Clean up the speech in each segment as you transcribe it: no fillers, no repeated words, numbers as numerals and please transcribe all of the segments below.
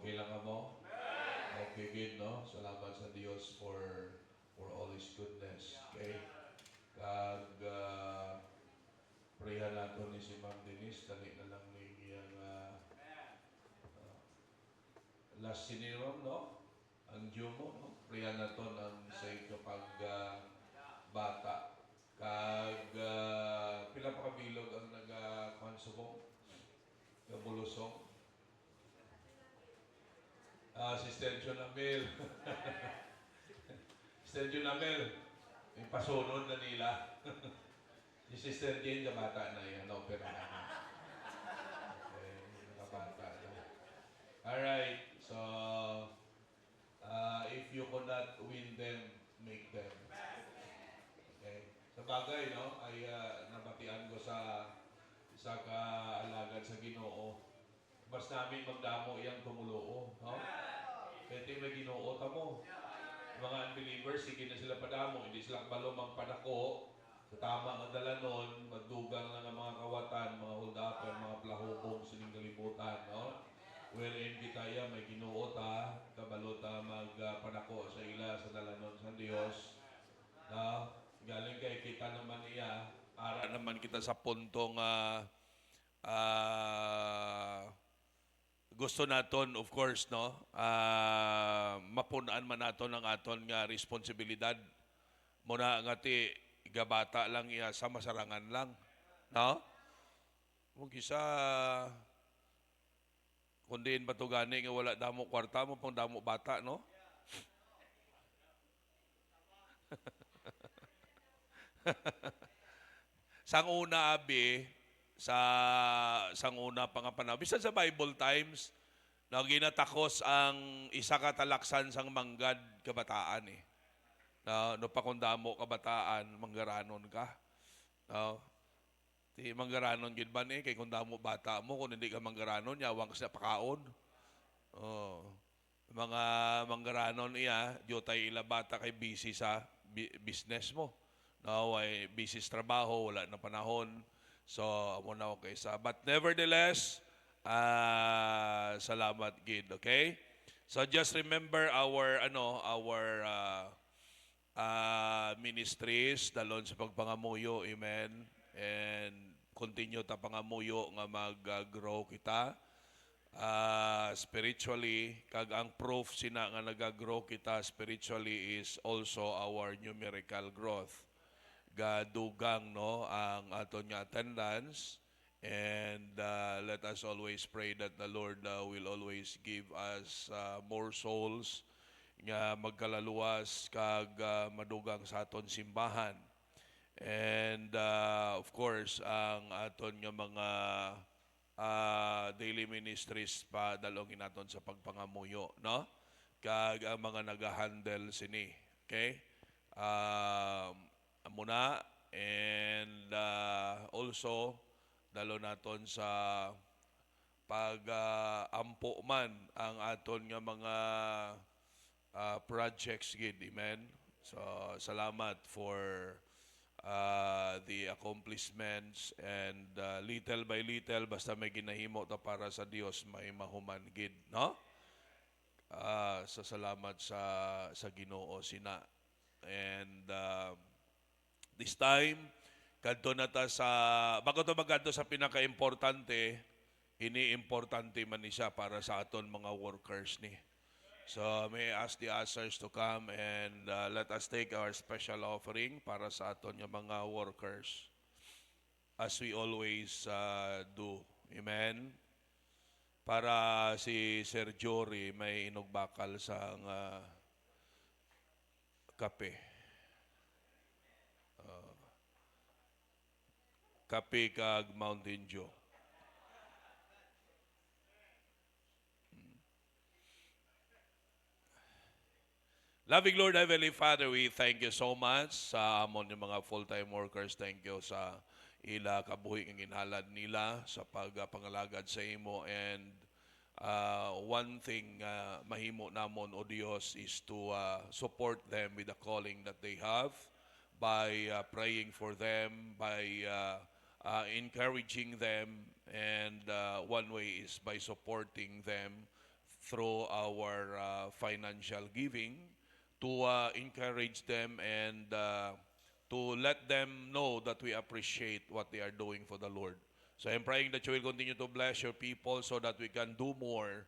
Okay lang ka mo? Okay, good, no? Salamat sa Diyos for all His goodness. Okay? Kag, prayer nato ni si Ma'am Denise, dali na lang ni iyang last sinirom, no? Ang Diyo mo, no? Prayer nato ang sa kapag bata. Kag, pila pa kabilog ang nag-konsubong, kabulusong. Sister Jonamel. Sister Jonamel, yung pasunod na nila. Si Sister Jane, kabata na yan. Na-opera na. Okay, kabata na. Alright, so, if you could not win them, make them. Okay. Sa bagay, no, ay nabatian ko sa kaalagad sa Ginoo. Mas namin magdamo iyang tumuloo, no? Kaya may Ginoo tamo. Mga unbelievers, sige na sila padamo, hindi sila kabalo magpadako. Sa tama ng dalanon, magdugang lang ang mga kawatan, mga huldapan, mga plahubong, sining kalibutan, no? Wherein kita may Ginoo ta, kabalo ta magpadako sa ila sa dalanon sa Dios. No? Galing kay kita naman iya, ara naman kita sa puntong gusto naton of course no mapunaan man naton ang aton nga responsibilidad muna nga ti gabata lang iya sa masarangan lang no mong isa kundiin ba to gani nga wala damo kwarta mo pang damo bata no sang una abi sang una pangapanahon bisan sa Bible times na ginatakos ang isa ka talaksan sang manggad kabataan eh. No pakundamo kabataan manggaranon ka. No. Ti manggaranon gid ba ni kay kung damo bata mo kung hindi ka manggaranon yawang sa pakaon. Oh. Mga manggaranon iya, diotay ila bata kay busy sa business mo. No, ay busy sa trabaho, wala na panahon. So, amo na okay sa but nevertheless, salamat gid, okay? So just remember our ministries dalon sa pagpangamuyo, amen. And continue ta pangamuyo nga mag-grow kita spiritually kag ang proof sina nga nagagrow kita spiritually is also our numerical growth gadugang no ang aton nga attendance and let us always pray that the Lord will always give us more souls nga magkalaluwas kag madugang sa aton simbahan and of course ang aton nga mga daily ministries pa dalongin naton sa pagpangamuyo no kag ang mga nagahandle sini okay muna and also dalo naton sa pag ampo man ang aton nga mga projects gid amen so salamat for the accomplishments and little by little basta may ginahimo ta para sa Dios may mahuman gid no sa salamat sa Ginoo sina and this time kadto na ta sa bago to magadto sa pinaka-importante ini-importante man ni siya para sa aton mga workers ni so may I ask the ushers to come and let us take our special offering para sa aton nga mga workers as we always do amen para si Sir Jory may inugbakal sa kape kape kag Mountain Dew. Loving Lord, Heavenly Father, we thank you so much sa amon yung mga full-time workers. Thank you sa ila kabuhi ng inhalad nila sa pagpangalagad sa imo. And one thing mahimo namon, O Dios, is to support them with the calling that they have by praying for them, by encouraging them, and one way is by supporting them through our financial giving to encourage them and to let them know that we appreciate what they are doing for the Lord. So I'm praying that you will continue to bless your people so that we can do more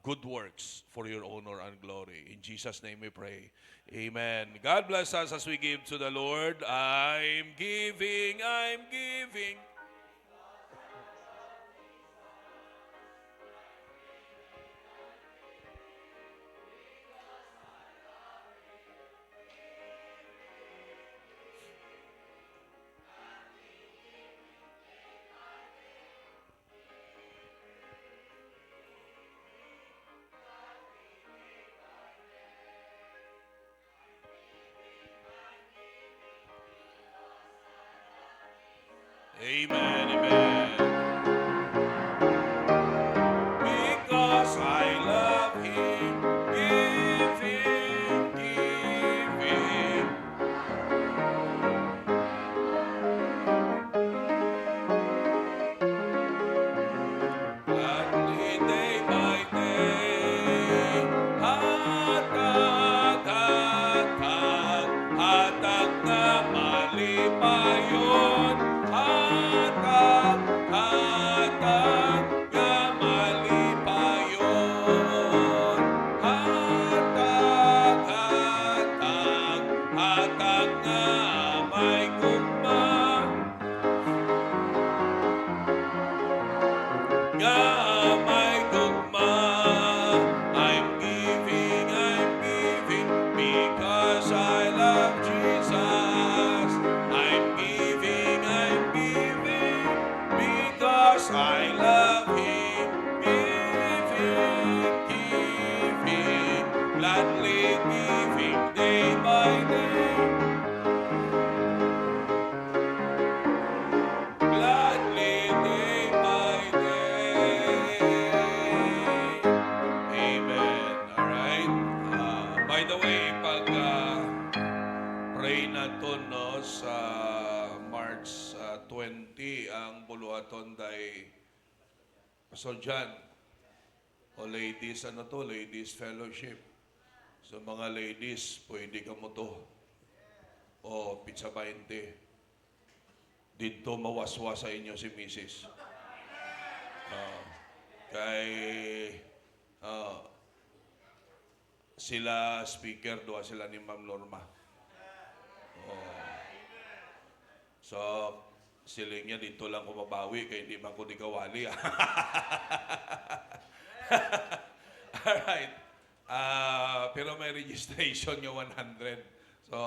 good works for your honor and glory. In Jesus' name we pray. Amen. God bless us as we give to the Lord. I'm giving, I'm giving. Amen, amen. Because I love Him, giving, giving. Gladly day by day, hatag, hatag, hatag na malipayon. Hatag, hatag na malipayon. Hatag, hatag, hatag na may gugma. Gamay tugma, I'm giving, because I love Jesus. I'm giving, because I love Him. Giving, giving, gladly giving day by day. Gladly day by day. Amen. Alright? By the way, pag pray nato no, sa March 20, ang buluhaton day Pastor John, o ladies, ano to? Ladies Fellowship. So mga ladies, pwede ka mo to. O pizza 20. Dito mawaswa sa inyo si Mrs. Kay sila speaker, doa sila ni Ma'am Norma. So, siling niya dito lang kumabawi kaya hindi man ko di kawali. Alright. Pero may registration niya 100. So,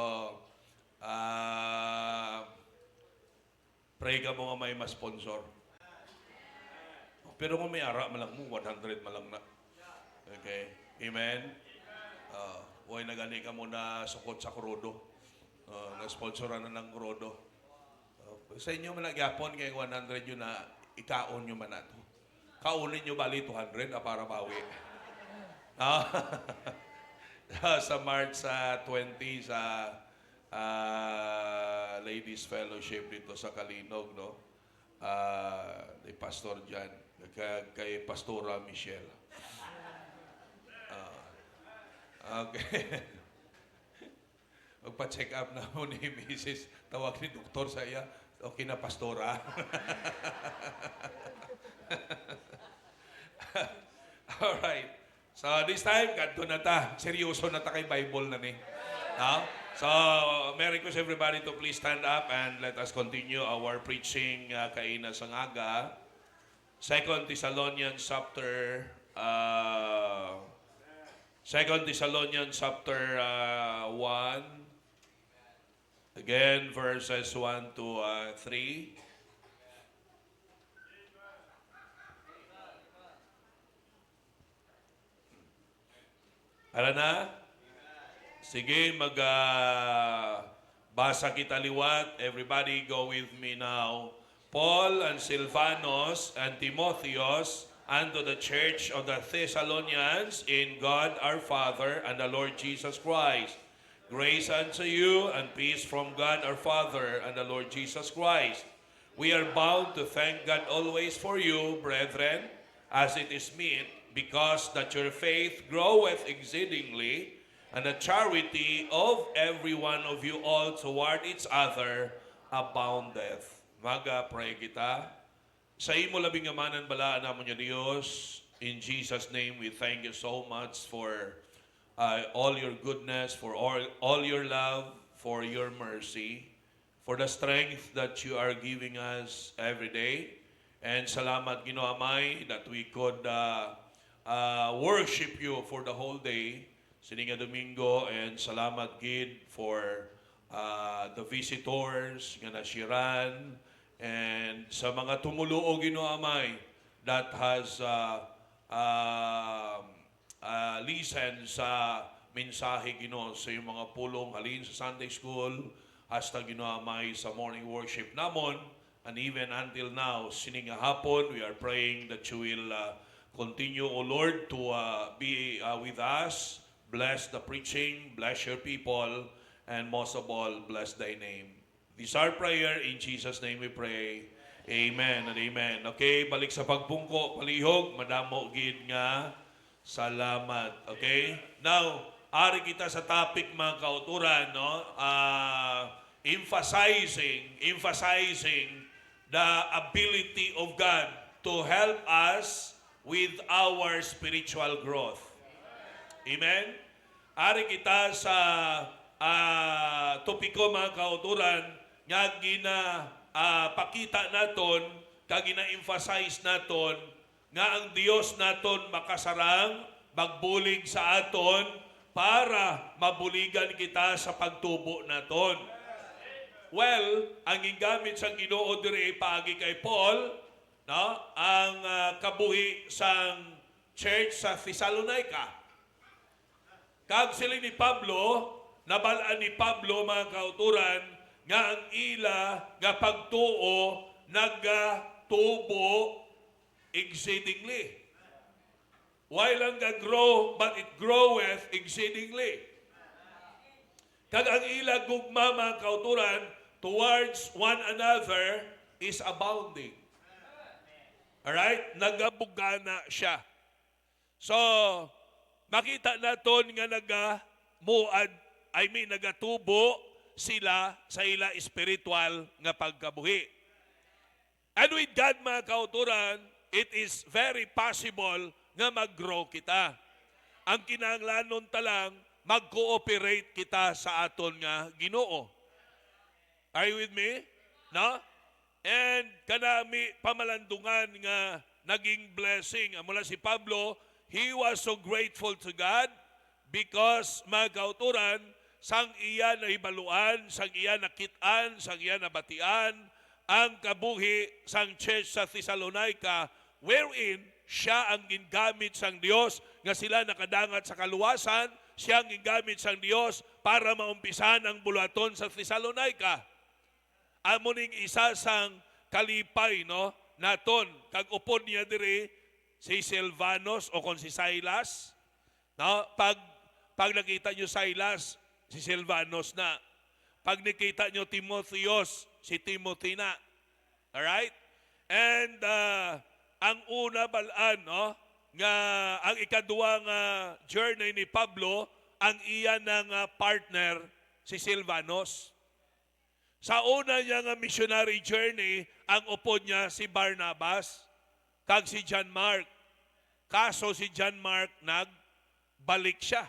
pray ka mo nga may ma-sponsor. Pero kung may ara malang mo, 100 malang na. Okay? Amen? Huwag nagani ka mo na sukot sa Kurodo. Na-sponsoran na ng Kurodo. Sa inyo man nagyapon kay 100 yun na ikaon nyo man nato. Kaunin nyo bali 200 para bawi. Sa March 20 sa Ladies Fellowship dito sa Kalinog, no? Ni Pastor Jan, kay Pastora Michelle. Okay. Magpa-check up na mo ni Mrs. Tawag ni doktor sa iya. Okay na, Pastora. Alright. So this time, kadto na ta. Seryoso na ta kay Bible na ni. So, may request everybody to please stand up and let us continue our preaching kaina sa ngaga. 2 Thessalonians chapter 1. Again, verses 1 to 3. Ala na? Sige, basa kita liwat. Everybody go with me now. Paul and Silvanus and Timotheus unto the church of the Thessalonians in God our Father and the Lord Jesus Christ. Grace unto you and peace from God our Father and the Lord Jesus Christ. We are bound to thank God always for you, brethren, as it is meet, because that your faith groweth exceedingly, and the charity of every one of you all toward each other aboundeth. Maga-pray kita. Sa imo labing amanan balaan namon niya Diyos. In Jesus' name, we thank you so much for all your goodness, for all your love, for your mercy, for the strength that you are giving us every day. And salamat Ginoo Amay that we could worship you for the whole day, sininga Domingo, and salamat Gid for the visitors nga nashiran, and sa mga tumuluo Ginoo Amay that has listen sa mensahe Ginoo sa iyong mga pulong halin sa Sunday School hasta Ginoo Amay sa morning worship namon, and even until now sininga hapon we are praying that you will continue, O Lord, to be with us. Bless the preaching, bless your people, and most of all, bless thy name. This is our prayer. In Jesus' name we pray. Amen and amen. Okay, balik sa pagpungko, palihog, madamo gid nga salamat. Okay? Now, ari kita sa topic mga kauturan, no? Emphasizing the ability of God to help us with our spiritual growth. Amen? Ari kita sa topiko mga kauturan nga pakita naton, kag gina-emphasize naton nga ang Dios naton makasarang magbulig sa aton para mabuligan kita sa pagtubo naton. Well, ang gigamit sa Ginoo diri paagi kay Paul, no, ang kabuhi sang church sa Thessalonica. Kag sila ni Pablo, nabalaan ni Pablo mga kauturan nga ang ila nga pagtuo nagatubo exceedingly. While ang grow, but it groweth exceedingly. Kag ang ila gugma mga kauturan towards one another is abounding. Alright? Nagabugana siya. So, makita naton nga nagatubo sila sa ila espiritual nga pagkabuhi. And with God mga kauturan, it is very possible nga mag-grow kita. Ang kinahanglanon talang mag-cooperate kita sa aton nga Ginoo. Are you with me? No? And kanami pamalandungan nga naging blessing. Mula si Pablo, he was so grateful to God because mga kauturan, sang iya na ibaluan, sang iya nakitaan, sang iya nabatian, ang kabuhi sang church sa Thessalonica, wherein siya ang gingamit sang Dios nga sila nakadangat sa kaluwasan, siya ang gingamit sang Dios para maumpisan ang bulaton sa Thessalonica. Amo ning isa sang kalipay, no, naton kag upod niya diri si Silvanos o kon si Silas, no, pag nakita niyo Silas, si Silvanos na. Pag nakita niyo Timotheos, si Timothy na. Alright? And ang una balaan, no, nga ang ikaduwang journey ni Pablo, ang iya ng partner, si Silvanos. Sa una niya nga missionary journey, ang upod niya si Barnabas, kag si John Mark. Kaso si John Mark nagbalik siya.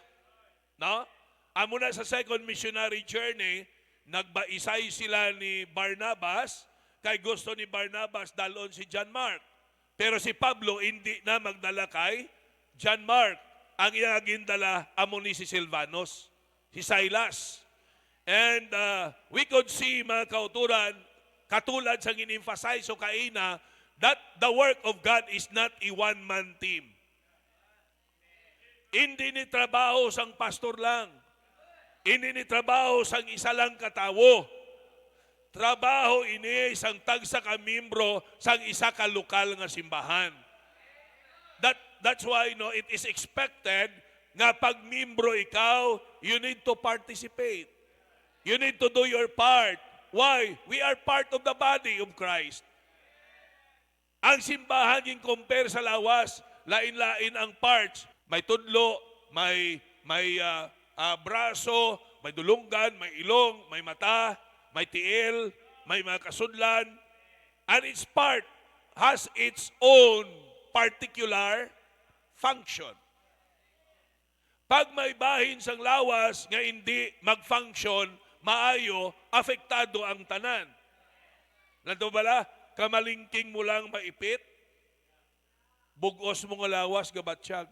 No? Amo na sa second missionary journey, nagbaisay sila ni Barnabas, kay gusto ni Barnabas dalon si John Mark. Pero si Pablo hindi na magdala kay John Mark. Ang iyang dala amo ni si Silvanos, si Silas. And we could see mga kauturan, katulad sa in-emphasize o kaina, that the work of God is not a one-man team. Hindi ni trabaho sang pastor lang. Hindi ni trabaho sang isa lang katawo. Trabaho ini sang tagsa ka membro sang isa ka lokal nga simbahan. That's why it is expected nga pag membro ikaw, you need to participate. You need to do your part. Why? We are part of the body of Christ. Ang simbahan yung compare sa lawas, lain-lain ang parts. May tudlo, may braso, may dulunggan, may ilong, may mata, may tiil, may mga kasudlan. And each part has its own particular function. Pag may bahin sang lawas nga hindi mag-function, maayo, apektado ang tanan. Nanto bala, kamalingking mo lang maipit, bugos mo nga lawas, gabatsyag.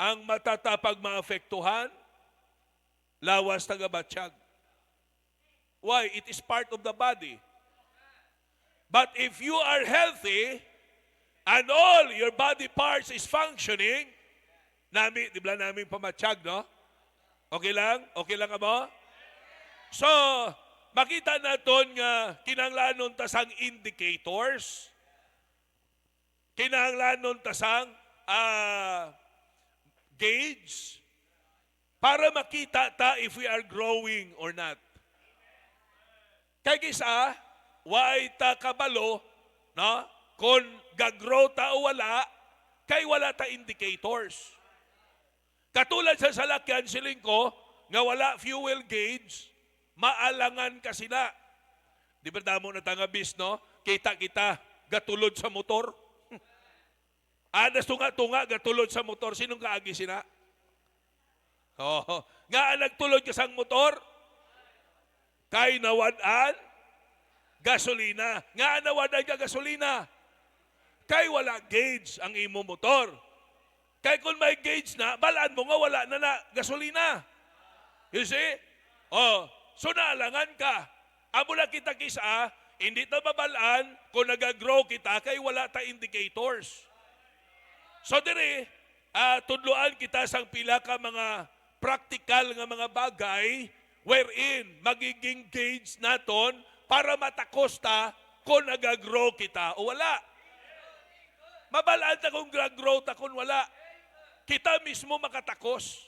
Ang matatapag maapektuhan, lawas na gabatsyag. Why? It is part of the body. But if you are healthy, and all your body parts is functioning, di ba namin pamatsyag, no? Okay lang? Okay lang mo? So, makita natin nga kinahanglanon tasang indicators, kinahanglanon tasang gauge, para makita ta if we are growing or not. Kaya kisa, why ta kabalo, no? Kung gagrow ta o wala, kay wala ta indicators. Katulad sa salakyan siling ko, nga wala fuel gauge, maalangan ka sila. Di ba damo na tangabis, no? Kita-kita, gatulod sa motor. Anas tunga-tunga, gatulod sa motor. Sinong kaagi sina? Oh, nga nagtulod ka sang motor, kay nawadan, gasolina. Nga nawadan ka gasolina, kay wala gauge ang imo motor. Kay kung may gauge na, balaan mo nga wala na gasolina. You see? Oh, so naalangan ka. Amo na kita kisa, hindi ta babalaan kung nag-grow kita, kay wala ta indicators. So dire, tudloan kita sang pila ka mga practical nga mga bagay wherein magiging gauge naton para matakos ta kung nag-grow kita o wala. Mabalaan ta kung nag-grow ta kung wala. Kita mismo makatakos.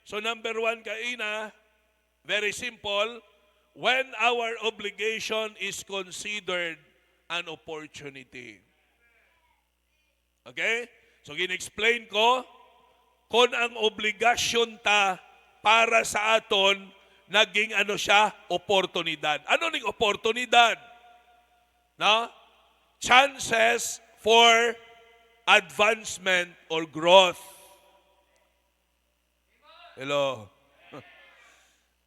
So number 1 kaina, very simple, when our obligation is considered an opportunity. Okay? So gin-explain ko, kung ang obligasyon ta para sa aton, naging ano siya, oportunidad. Ano ning oportunidad? No? Chances for advancement or growth. Hello?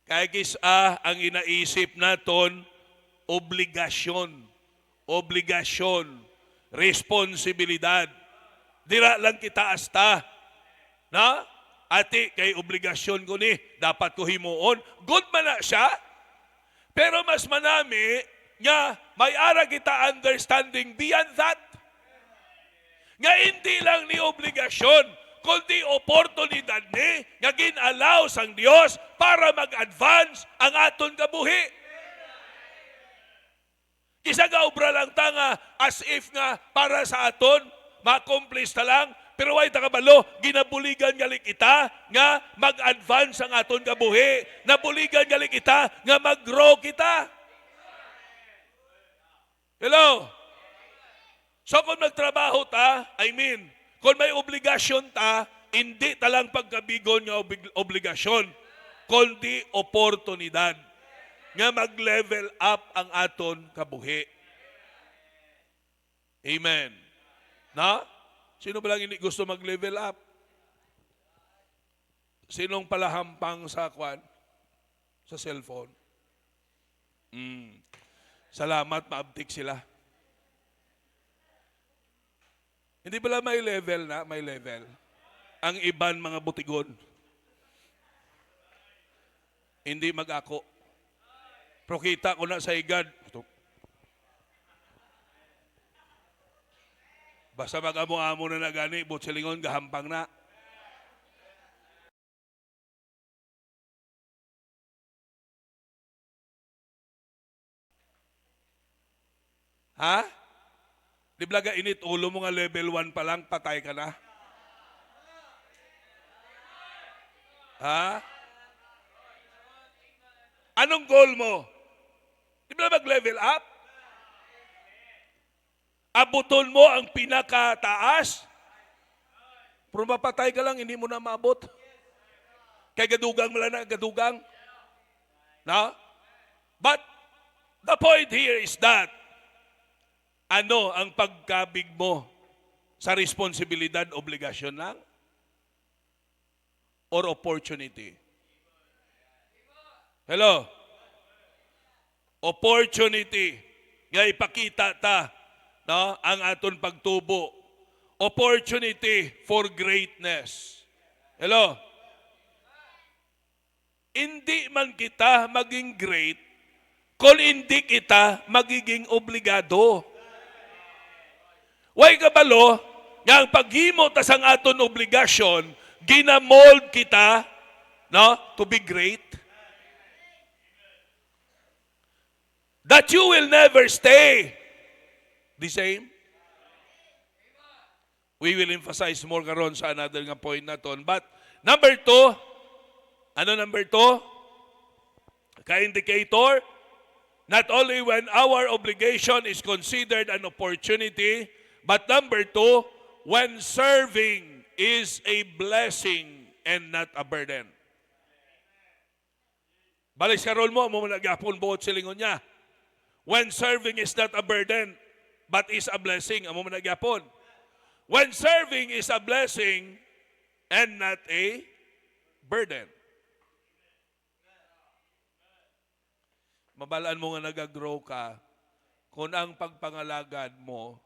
Kaya kisa ang inaisip naton, obligasyon, responsibilidad. Dira lang kita asta. Na? Ati, kay obligasyon ko ni, dapat ko himuon. Good man na siya. Pero mas manami, nga, may ara kita understanding beyond that. Nga hindi lang ni obligasyon, kundi oportunidad ni, nga ginalaw sang Dios para mag-advance ang aton kabuhi. Isa nga obra lang tanga, as if nga para sa aton, ma-accomplish na lang, pero ay takabalo, ginabuligan gali kita nga mag-advance ang aton kabuhi. Nabuligan gali kita nga mag-grow kita. Hello? So kung nagtrabaho ta, kung may obligasyon ta, hindi talang pagkabigon nga obligasyon, kundi oportunidad nga mag-level up ang aton kabuhi. Amen. Na? Sino ba lang hindi gusto mag-level up? Sinong palahampang sa kwan? Sa cellphone? Salamat, maabtik sila. Hindi pala may level na? May level. Ang iban mga butigon. Hindi mag-ako. Pero kita ko na sa igad. Basta mag-amo-amo na gani, butsilingon, gahampang na. Ha? Di blaga init, ulo mo nga level 1 pa lang, patay ka na. Ha? Anong goal mo? Di ba mag-level up? Abuton mo ang pinakataas. Pero mapatay ka lang, hindi mo na maabot. Kay gadugang mo lang na, gadugang. No? But, the point here is that, ano ang pagkabig mo sa responsibilidad, obligasyon lang? Or opportunity? Hello? Opportunity. Nga ipakita ta, no, ang aton pagtubo. Opportunity for greatness. Hello? Hindi man kita maging great kung hindi kita magiging obligado. Way kabalo, nga ang paghimo tas ang aton obligasyon, ginamold kita, no, to be great. That you will never stay the same. We will emphasize more karon sa another nga point naton. But number 2, ano number 2? Ka-indicator, not only when our obligation is considered an opportunity, but number 2, when serving is a blessing and not a burden. Balik sa role mo nagyapon buot silingon niya. When serving is not a burden, but is a blessing, amo nagyapon. When serving is a blessing and not a burden. Mabalaan mo nga nag-grow ka kung ang pagpangalagad mo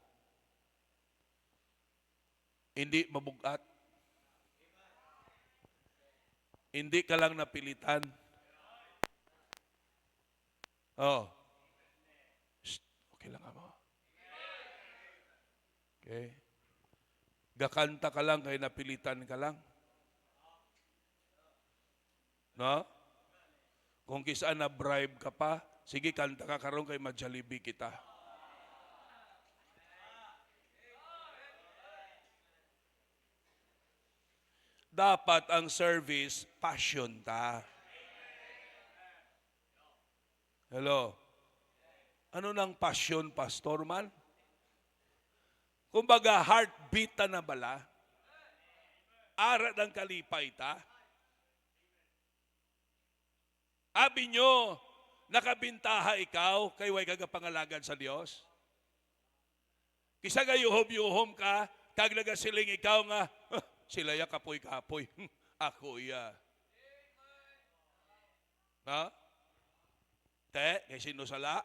hindi mabugat. Hindi ka lang napilitan. Oh. Okay lang mo. Okay. Gakanta ka lang kay napilitan ka lang. No? Kung kisaan na bribe ka pa, sige kanta ka karon kay majalibi kita. Dapat ang service, passion ta. Hello? Ano nang passion, pastor man? Kumbaga, heartbeat ta na bala? Arat ang kalipay ta? Abi nyo, nakabintaha ikaw, kay way kagapangalagan sa Diyos? Kisa gayuhom-yuhom ka, kag nagasiling ikaw nga, sila ya kapoy-kapoy. Ako ya. Ha? Te, kay sino sala?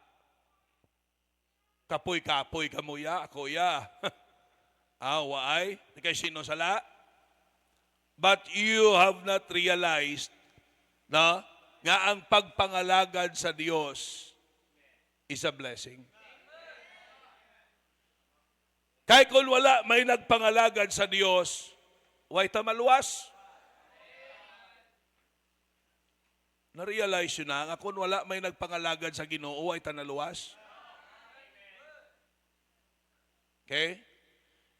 Kapoy-kapoy ka mo ya, ako ya. Waay, kay sino sala? But you have not realized na nga ang pagpangalagad sa Diyos is a blessing. Kay kung wala may nagpangalagad sa Diyos, way ta maluwas. Na-realize yun na, nga kung wala may nagpangalagad sa Ginoo, way ta naluwas. Okay?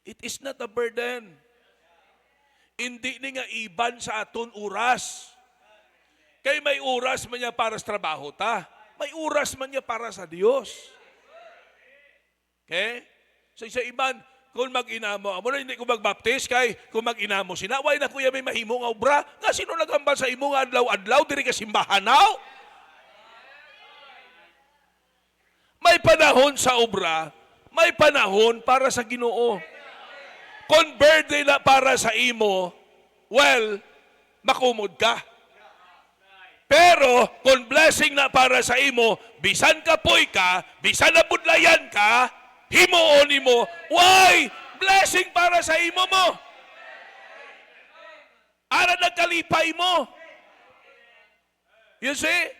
It is not a burden. Hindi ni nga iban sa aton oras. Kay may oras man niya para sa trabaho ta. May oras man niya para sa Diyos. Okay? So sa iban, kung mag-inamo, amo na hindi ko magbaptis kay kung mag-inamo sina, way na kuya may mahimo nga obra, nga sino nagambal sa imo nga adlaw-adlaw diri ka simbahan now? May panahon sa obra, may panahon para sa Ginoo. Kung birthday na para sa imo, well, makumod ka. Pero, kung blessing na para sa imo, bisan kapoy ka, bisan nabudlayan ka, himuon mo, why? Blessing para sa imo mo. Ara nagkalipay mo. You see?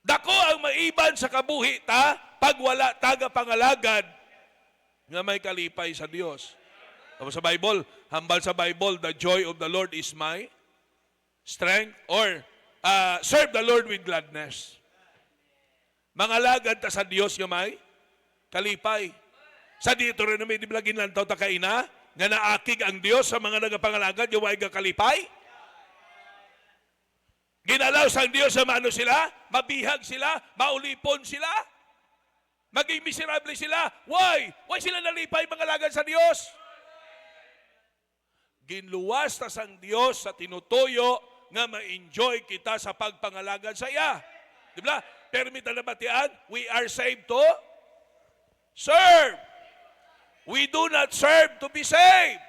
Dako ang maiban sa kabuhi ta, pag wala taga pangalagad, nga may kalipay sa Diyos. Sa Bible, hambal sa Bible, the joy of the Lord is my strength, or serve the Lord with gladness. Mangalagad ta sa Diyos nga may kalipay. Sa dito rin namin, di ba ginlantaw ta kaina, nga naakig ang Diyos sa mga nagapangalagad, yung way kalipay? Ginalaw sa Diyos sa mano sila, mabihag sila, maulipon sila. Maging miserable sila. Why? Why sila nalipay mga alagad sa Dios? Ginluwas ta sang Dios sa tinutuyo nga ma-enjoy kita sa pagpangalagad sa iya. Di ba? Permita na batian, we are saved to serve. We do not serve to be saved.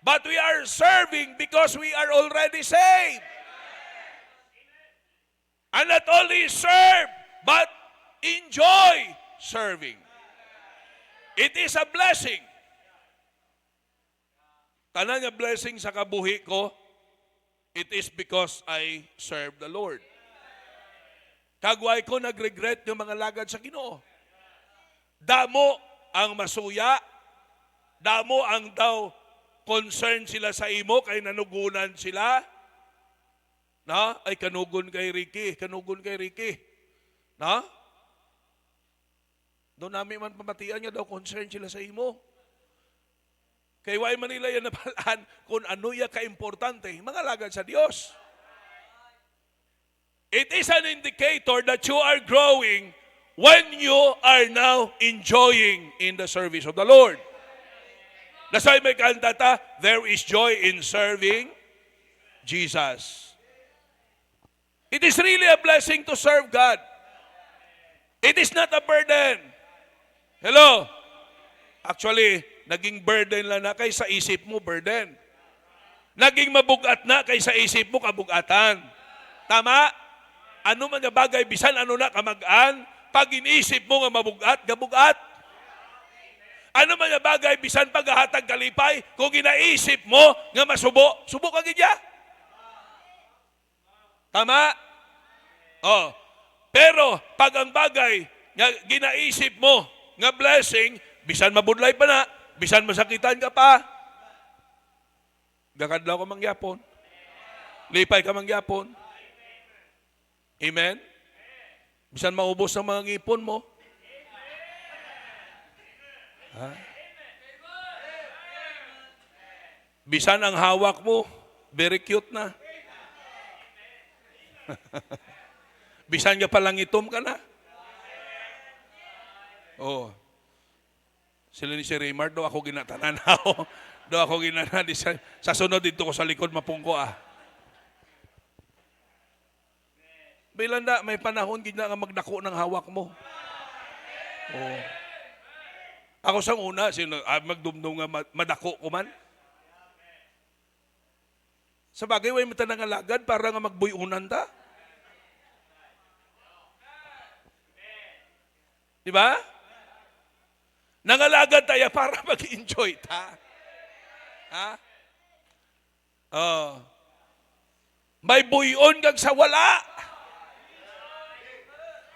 But we are serving because we are already saved. And not only serve, but enjoy serving. It is a blessing. Tanan nga blessing sa kabuhi ko, it is because I serve the Lord. Kagway ko nag-regret yung mga lagad sa Ginoo. Damo ang masuya, damo ang daw concern sila sa imo kay nanugunan sila. Na, ay kanugon kay Ricky. Na? Doon namin man pamatian niya daw concern sila sa imo. Kay why Manila yan nabalaan kung ano ya ka-importante, mga lagad sa Diyos. It is an indicator that you are growing when you are now enjoying in the service of the Lord. That's why may kantata, there is joy in serving Jesus. It is really a blessing to serve God. It is not a burden. Hello? Actually, naging burden lang na kay sa isip mo, burden. Naging mabugat na kay sa isip mo, kabugatan. Tama? Ano man nga bagay, bisan ano na kamagaan, pag inisip mo nga mabugat, gabugat. Ano man nga bagay, bisan paghahatag kalipay, kung ginaisip mo nga masubo, subo ka gidya. Tama? Oh. Pero, pag ang bagay nga ginaisip mo nga blessing, bisan mabudlay pa na, bisan masakitan ka pa, gakadlaw ka mangyapon. Lipay ka mangyapon. Amen? Bisan maubos ang mga ngipon mo. Ha? Bisan ang hawak mo, very cute na. Bisan ka palang itom ka na. Oh. Sila ni si Raymar, do ako ginatanan ako. Do ako ginatanan. Sa sunod dito ko sa likod, mapungko ah. Bilanda, may panahon, gina nga magdako ng hawak mo. Oh. Ako sang una, magdumdum nga madako ko man. Sa bagay, way mata nga lagad para nga magbuyunan ta. Diba? Nangalagad tayo para mag-enjoy ta. Ha? May buyon kag sa wala.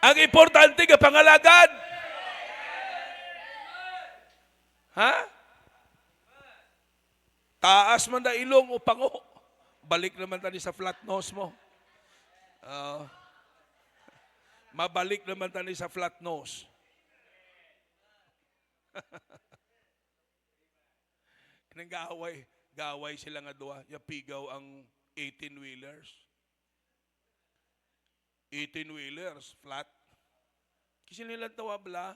Ang importante ka pangalagad. Ha? Taas man na ilong o pango. Balik naman tani sa flat nose mo. Mabalik naman tani sa flat nose. Gaway sila nga doa. Yapigaw ang 18-wheelers. 18-wheelers, flat. Kasi nilang tawabla,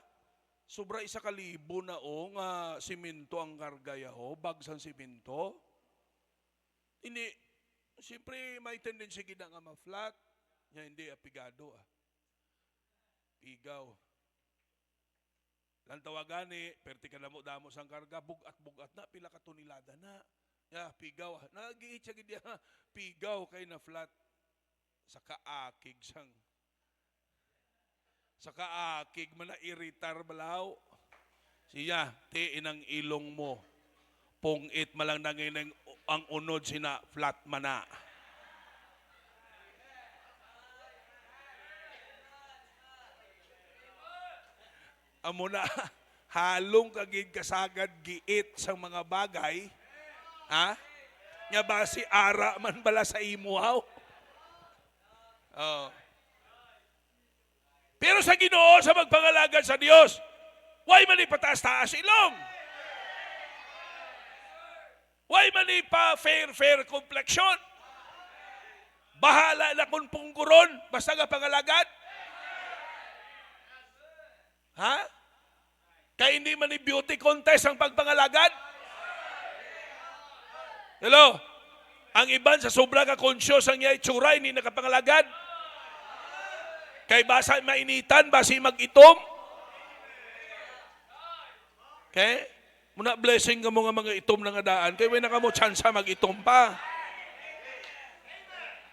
sobra 1,000 na o nga simento ang kargaya ho, bagsang simento. Hindi, siyempre may tendency gina nga ma-flat. Nga hindi, apigado ah. Pigaw. Lang tawagani, perti ka na mo damos ang karga, bugat na, pila ka tunilada na. Ya, pigaw. Nag-iit siya gid pigaw kay na flat. Sa kaakig sang. Sa kaakig man na iritar balaw. Siya, tiin ang ilong mo. Pungit malang nanginang ang unod sina flat mana. Amo na, halong kagig kasagad giit sa mga bagay, ha? Nga ba si ara man bala sa imuhaw? Oh. Pero sa Ginoo, sa magpangalagad sa Dios, why man ipataas-taas ilong? Why man ipa fair complexion? Bahala na kung pungkuron, basta nga pangalagad. Ha? Kaya hindi man ni beauty contest ang pagpangalagad? Hello? Ang iban sa sobra ka conscious ang iya itsura, hindi nakapangalagad. Kay basa mainitan, basi mag-itom. Okay? Muna blessing ka mo nga mga itom na nga daan. Kaya may naka mo tsansa mag-itom pa.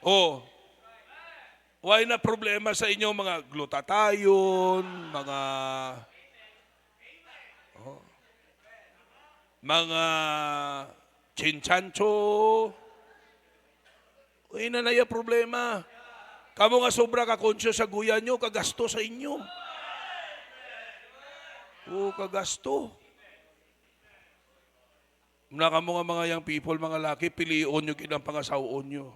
Oh. Why na problema sa inyo mga glutathione, mga chinchancho. Uy na naya problema. Kamo nga sobra ka conscious sa guya nyo, kagasto sa inyo. Kagasto. Muna kamo nga mga young people, mga laki, pilion nyo kinang pangasawon nyo.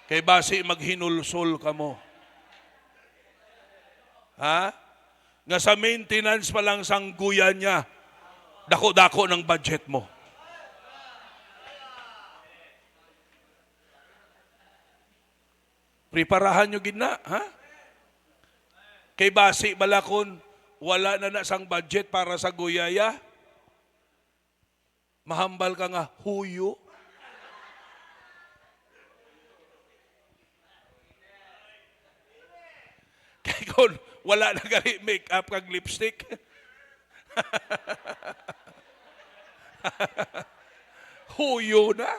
Kay base maghinulsol ka mo. Ha? Nga sa maintenance pa lang sang guya niya, dako-dako ng budget mo. Preparahan nyo gina, ha? Kay base balakon, wala na sang budget para sa guyaya. Mahambal ka nga, huyo. Kaya kung wala na gali make-up kag lipstick. Huyo na.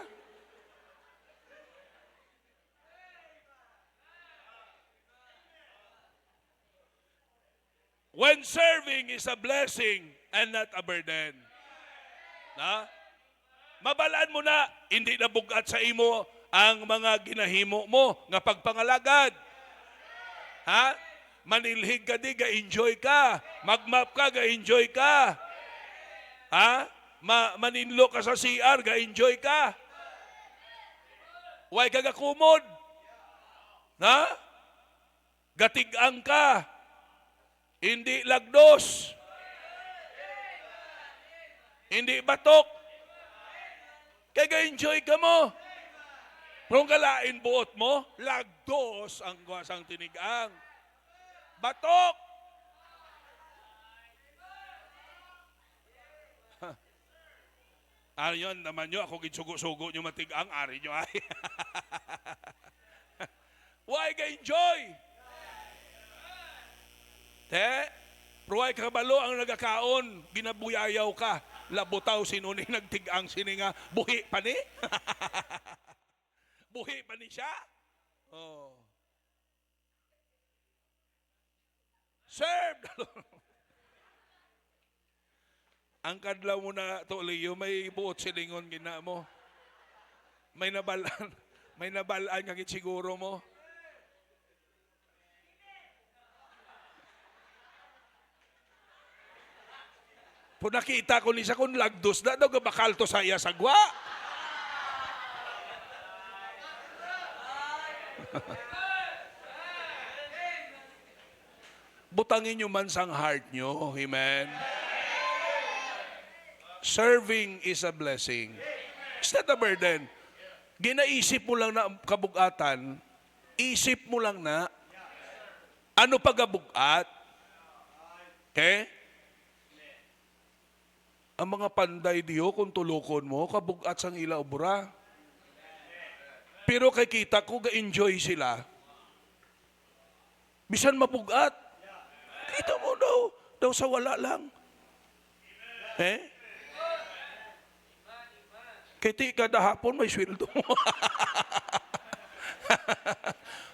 When serving is a blessing and not a burden. Na? Mabalaan mo na, hindi na bugat sa imo ang mga ginahimo mo nga pagpangalagad. Ha? Manilhig ka di, ga-enjoy ka. Magmap ka, ga-enjoy ka. Ha? Maninlo ka sa CR, ga-enjoy ka. Huwag ka gakumod. Ha? Gatigang ka. Hindi lagdos. Hindi batok. Kaya ga-enjoy ka mo. Kung kalain buot mo, lagdos ang guwasang tinigang. Batok! Ari yun naman nyo, ako gitsugo-sugo nyo matigang, ari nyo ay. Why ka-enjoy? Pruway kabalo ang nagakaon, ginabuyayaw ka, labutaw sinuning nagtigang sininga, buhi pa ni? Buhi pa ni siya? Oh. Serve! Ang kadlaw mo na to, Leo, may buot silingon gina mo. May nabalaan kagit siguro mo. Kung nakita ko ni sa kung lagdos na daw, bakal to sa iya sagwa. Butangin nyo man sang heart nyo. Amen? Serving is a blessing. It's not a burden. Ginaisip mo lang na kabugatan, isip mo lang na, ano pagabugat? Okay? Ang mga panday diyo, kung tulukon mo, kabugat sang ila ubra. Pero kay kita ko, ga-enjoy sila. Bisan mabugat. Kita mo daw sa wala lang. Kaya kada hapon may sweldo mo.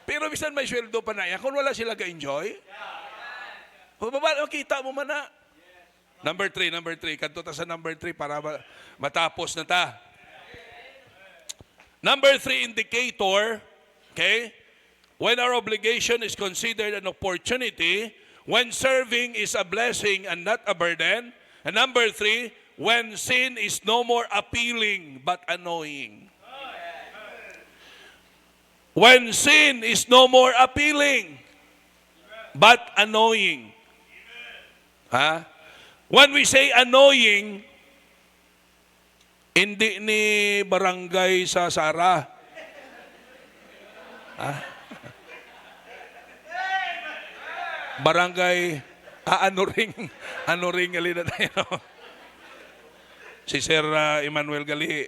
Pero bisan may sweldo pa na yan, kung wala sila ga-enjoy, makita mo man na. Number 3. Kanto ta sa number 3 para matapos na ta. Number 3 indicator, okay? When our obligation is considered an opportunity, when serving is a blessing and not a burden. And number 3, when sin is no more appealing but annoying. When sin is no more appealing but annoying. Ha? When we say annoying, hindi ni barangay sa Sara. Ha? Barangay, ano ring gali na tayo. Si Sir Emmanuel Gali,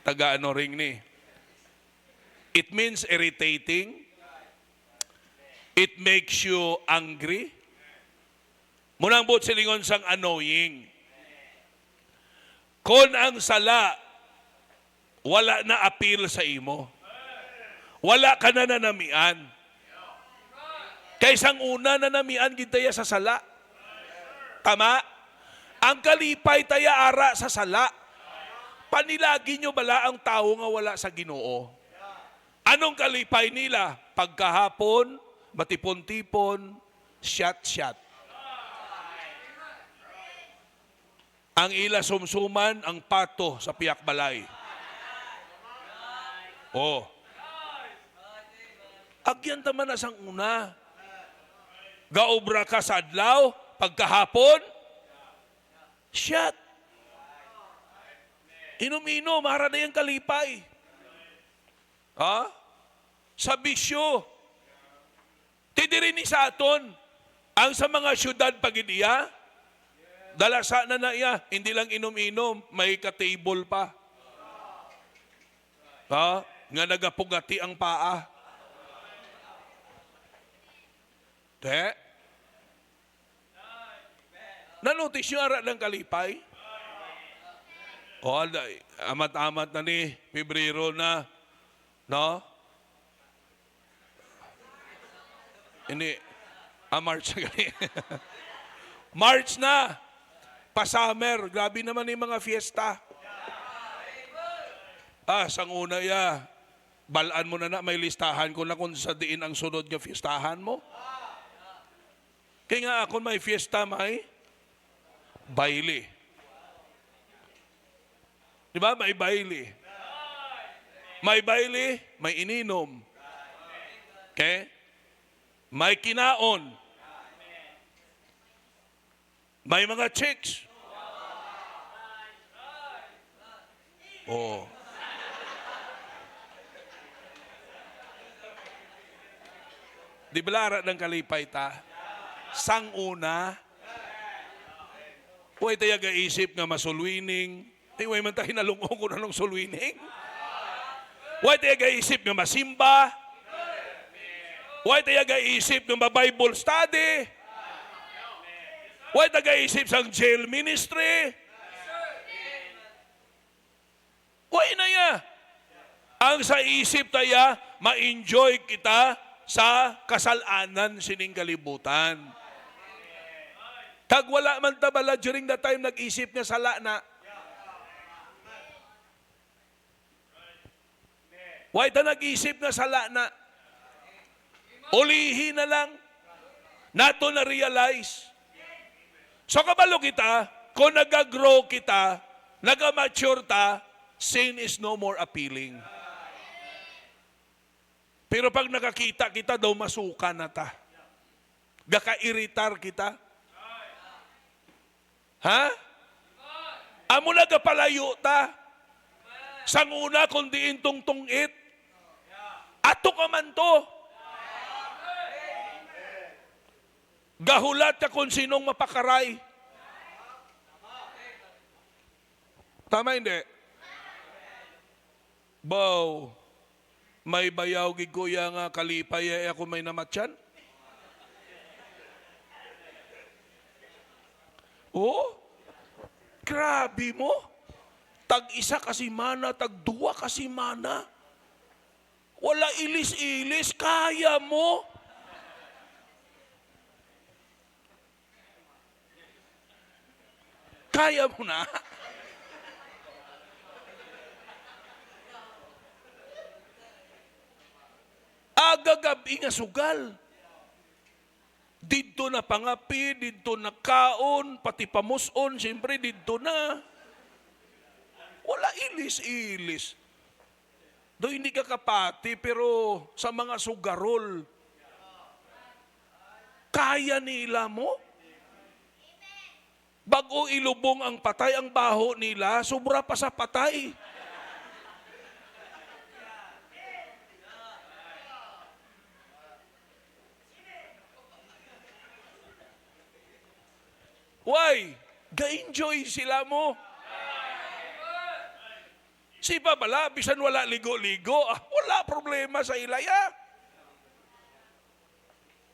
taga ano ring ni. It means irritating. It makes you angry. Munang buot silingon sang annoying. Kung ang sala, wala na appeal sa imo. Wala ka na nanamian. Kaysang una nanamian gitaya sa sala. Tama? Ang kalipay taya ara sa sala. Panilagi nyo bala ang tao nga wala sa Ginoo. Anong kalipay nila? Pagkahapon, matipon-tipon, shot-shot. Ang ila sumsuman, ang pato sa piyak balay. Oh. Agyan taman na sang una. Gaobra ka sa adlaw, pagkahapon, shot. Inom-inom, mara na yung kalipay. Ha? Sa bisyo. Tidiri ni sa aton, ang sa mga syudad pagidiya, dalasa na iya, hindi lang inom-inom, may ka-table pa. Ha? Nga nagapugati ang paa. Te? Nanotice nyo ara ng kalipay? O, amat-amat na ni, Pebrero na, no? Hindi, March na gani. March na, pa-summer, grabe naman yung mga fiesta. Sang una ya, balaan mo na may listahan ko na kung sa diin ang sunod nga fiestahan mo. Kaya nga ako may fiesta, may baile. Di ba? May baile. May baile, may ininom. Okay? May kinaon. May mga chicks. Oh. Di balara ng kalipay ta? Sang una, huwag tayo ga-isip nga masulwining. Huwag man tayo nalungkong kung anong sulwining. Huwag tayo ga-isip nga masimba. Huwag tayo ga-isip nga ma-Bible study. Huwag tayo ga-isip sang jail ministry. Huwag na ya. Ang sa isip tayo, ma-enjoy kita sa kasalanan sining kalibutan. Kag wala man tabala during that time nag-isip nga sala na. Why ta nag-isip nga sala na? Ulihin na lang. Nato na realize. So kabalo kita, kung nag-grow kita, nag-mature ta, sin is no more appealing. Pero pag nakakita kita daw masuka na ta. Gaka-iritar kita. Ha? Amo na gapalayo ta. Sanguna kundi intong tungit. Ato ka man to. Gahulat ka kung sinong mapakaray. Tama hindi? Bow. May bayaw giguya nga kalipay ako may namatyan. Oh, grabe mo. Tag-isa kasi mana, tag-duwa kasi mana. Wala ilis-ilis, kaya mo. Kaya mo na. Aga-gabi nga sugal. Dito na pangapi, dito na kaon, pati pamuson, siyempre dito na. Wala ilis-ilis. Do hindi ka kapati, pero sa mga sugarol, kaya nila mo. Bago ilubong ang patay, ang baho nila, sobra pa sa patay. Why? Ga-enjoy sila mo. Si babala, bisan wala ligo-ligo, wala problema sa ilaya.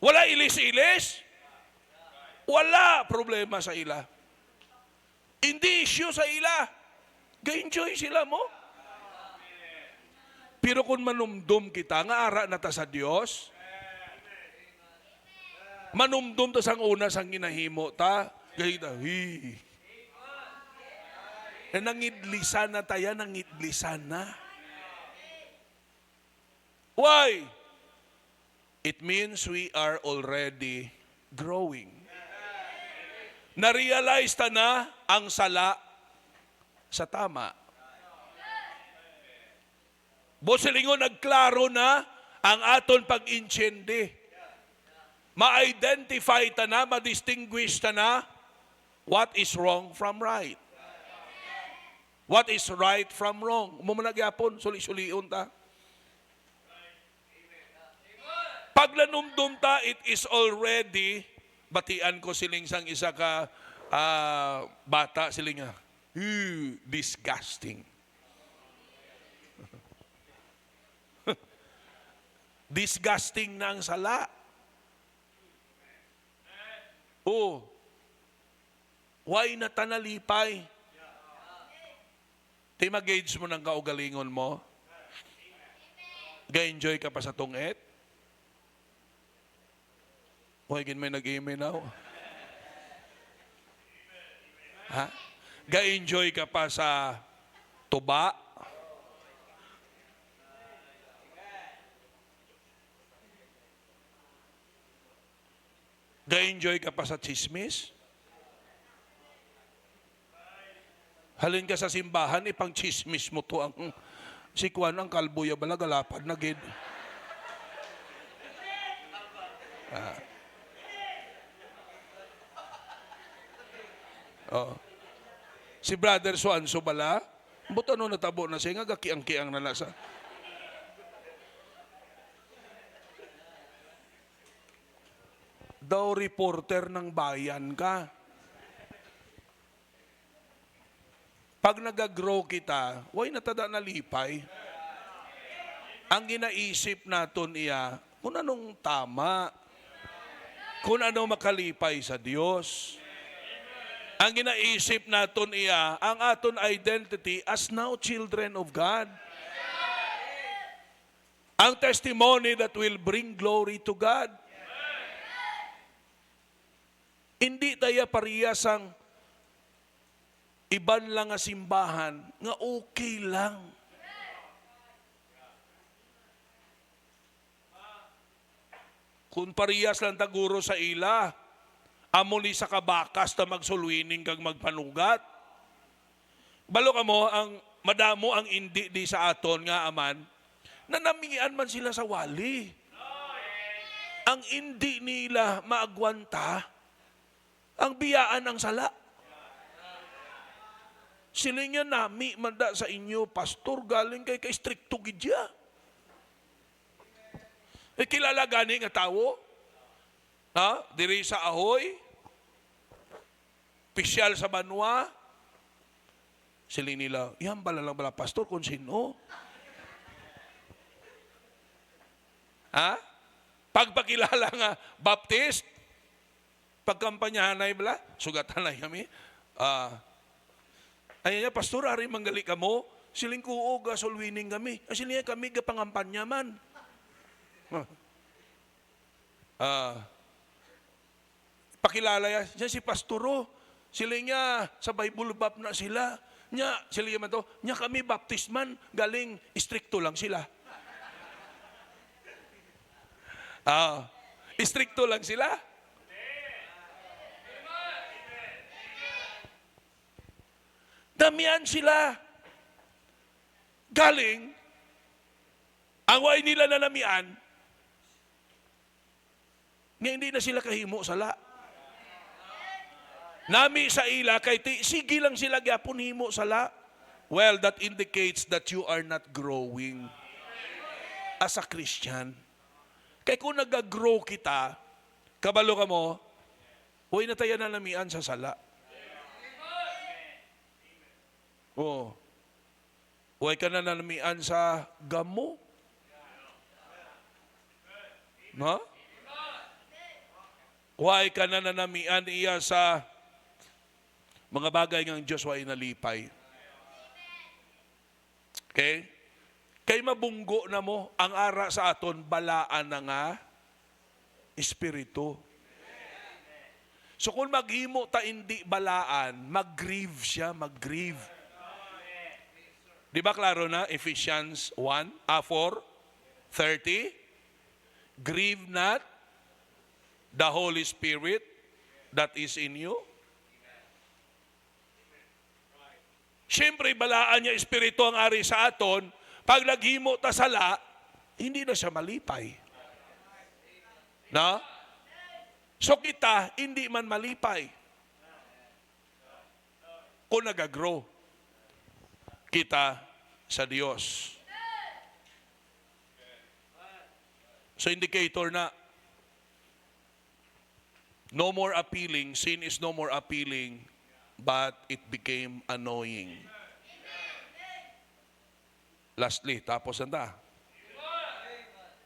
Wala ilis-ilis. Wala problema sa ila. Hindi issue sa ila. Ga-enjoy sila mo. Pero kung manumdum kita, nga ara na ta sa Dios, manumdum ta sang una sang ginahimo ta, gayta, nangidlisan na tayo, nangidlisan na. Why? It means we are already growing. Na-realize ta na ang sala sa tama. Bosilingon, nagklaro na ang aton pag-insyende. Ma-identify ta na, ma-distinguish ta na what is wrong from right. What is right from wrong. Mumanagyapon, suli-suliun ta. Pag nanumdum ta, it is already, batian ko siling sang isa ka bata, siling nga, disgusting. Disgusting na ang sala. Oh, why na tanalipay? Di mag-gauge mo ng kaugalingon mo? Ga-enjoy ka pa sa tungit? Huwag may nag-email now. Ha? Ga-enjoy ka pa sa tuba? Ga-enjoy ka pa sa chismis? Halin ka sa simbahan, ipang chismis mo to ang si Juan ang kalbuya bala galapad na gid. Si Brother Suanso bala, buta no natabo na siya nga gakiang-kiang na nasa. Daw reporter ng bayan ka. Pag nag-grow kita, why natada na lipay? Ang ginaisip naton iya, kung anong tama, kung ano makalipay sa Diyos. Ang ginaisip naton iya, ang aton identity as now children of God. Ang testimony that will bring glory to God. Hindi tayo parehas ang iban lang nga simbahan, nga okay lang. Kung parehas lang taguro sa ila, amuli sa kabakas na magsulwining kag magpanugat. Balo ka mo, ang madamo ang indi di sa aton nga aman, nanamian man sila sa wali. Ang indi nila maagwanta, ang biyaan ng sala. Sila nga nami manda sa inyo, pastor, galing kay stricto gidya. Kilala gani nga tao? Ha? Diri sa Ahoy? Pisyal sa Banwa? Sila nila, yan bala lang bala, pastor, kung sino? Ha? Pagpakilala nga, Baptist? Pagkampanyahan na bala, sugatan na kami. Ayan niya, pastor, ari manggali ka mo, siling kuo, gasolwining kami. Siling kami, gapangampanya man. Pakilala yan si pastoro. Siling niya, sa Bible bap na sila. Nya, siling man to, nya kami baptist man, galing, stricto lang sila. Stricto lang sila. Damian sila. Galing, ang way nila na namian, nga hindi na sila kahimo sala. Nami sa ila, kay sige lang sila gyapon himo sala. Well, that indicates that you are not growing as a Christian. Kay kung nag-grow kita, kabalo ka mo, Huwag na tayo nanamian sa sala. Oo. Huwag ka nanamian sa gamo. No? Huwag ka nanamian iya sa mga bagay ng Diyos wa inalipay. Okay? Kay mabunggo na mo, ang ara sa aton, balaan na nga, espiritu. So kung maghimo ta hindi balaan, mag-grieve siya, mag-grieve. Di ba klaro na? Ephesians 4:30. Grieve not the Holy Spirit that is in you. Siyempre, balaan niya espiritu ang ari sa aton. Pag naghimo ta sala, hindi na siya malipay. Na? So kita, hindi man malipay. Kung nag-grow kita sa Diyos. So indicator na, no more appealing, sin is no more appealing, but it became annoying. Lastly, tapos na.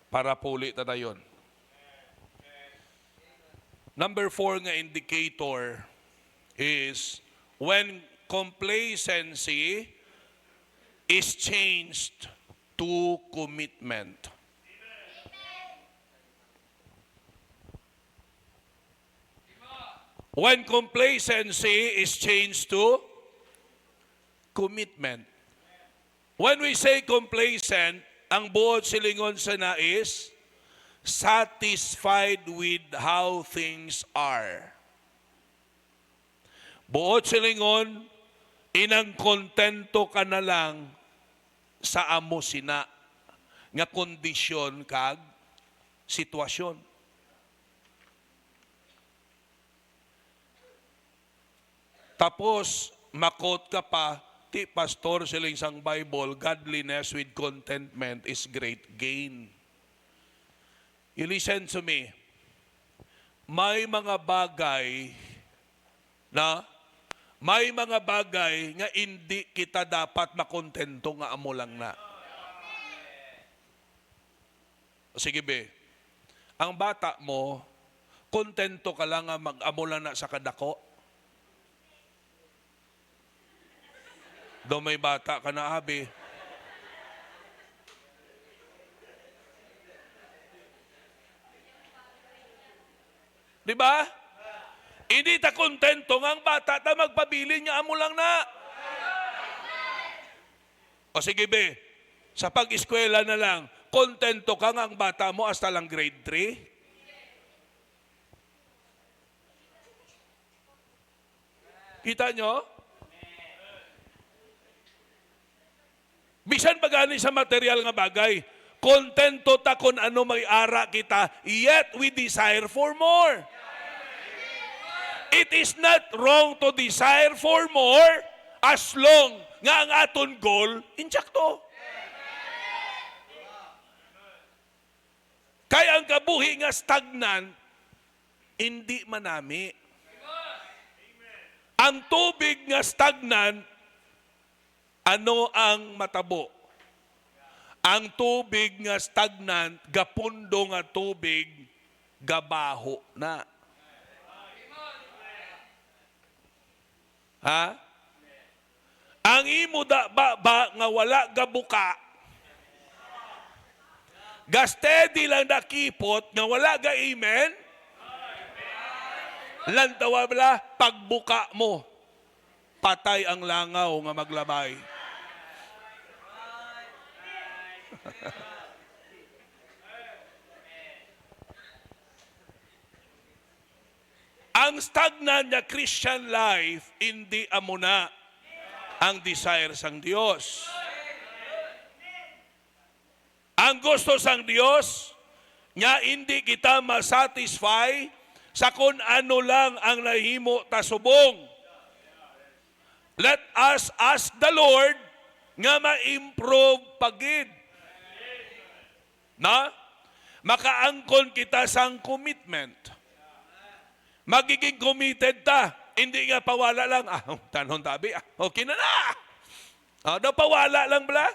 Para puli ta dayon. Number 4 nga indicator is when complacency is changed to commitment. When complacency is changed to commitment. When we say complacent, ang buod silingon sa nais, satisfied with how things are. Buod silingon, inang kontento ka na lang sa amo sina nga kondisyon kag sitwasyon. Tapos, makot ka pa, ti pastor siling sang Bible, godliness with contentment is great gain. You listen to me. May mga bagay nga hindi kita dapat makontento nga amo lang na. Sige be, ang bata mo, kontento ka lang nga mag-amo lang na sa kadako. Do may bata ka na, abi. Di ba? Hindi ta kontento nga ang bata ta magpabili niya amo lang na. O sige be, sa pag-eskwela na lang, kontento ka nga ang bata mo hasta lang grade 3? Kita nyo? Bisan pagani sa material nga bagay, kontento ta kung ano may ara kita, yet we desire for more. It is not wrong to desire for more as long nga ang aton goal insyakto. Kaya ang kabuhi nga stagnant, hindi manami. Ang tubig nga stagnant, ano ang matabo? Ang tubig nga stagnant, gapundo nga tubig, gabaho na. Ha? Ang imo da ba nga wala gabuka, gastedi lang nakipot, nga wala ga amen, lantawa bala, pagbuka mo, patay ang langaw nga maglabay. Ang stagnant na Christian life, hindi amo na ang desire sang Diyos. Ang gusto sang Diyos, nga hindi kita masatisfy sa kung ano lang ang nahimo tasubong. Let us ask the Lord nga ma-improve pagid. Na? Makaangkon kita sang commitment. Magiging committed ta. Hindi nga pawala lang. Tanong tabi. Okay na na. Napawala lang bala.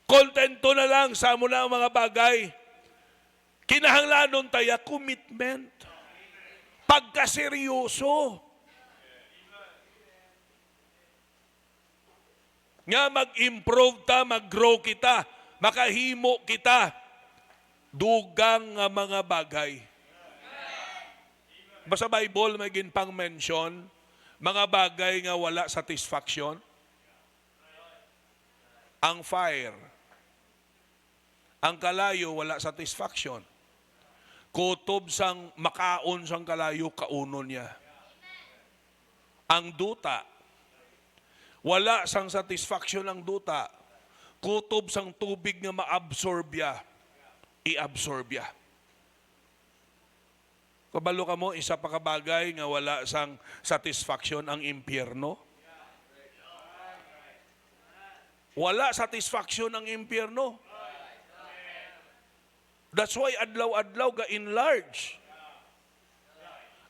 Kontento na lang sa mo na ang mga bagay. Kinahanglanon tayo commitment. Pagkaseryoso. Nga mag-improve ta, mag-grow kita, makahimo kita, dugang nga mga bagay. Basta Bible may ginpang mention, mga bagay nga wala satisfaction. Ang fire, ang kalayo wala satisfaction. Kutob sang makaon sang kalayo, kaunon niya. Ang duta, wala sang satisfaction ang duta. Kutob sang tubig nga maabsorb ya, i-absorb ya. Kabalo ka mo, isa pa kabagay nga wala sang satisfaction ang impyerno. Wala satisfaction ang impyerno. That's why adlaw-adlaw ga enlarge.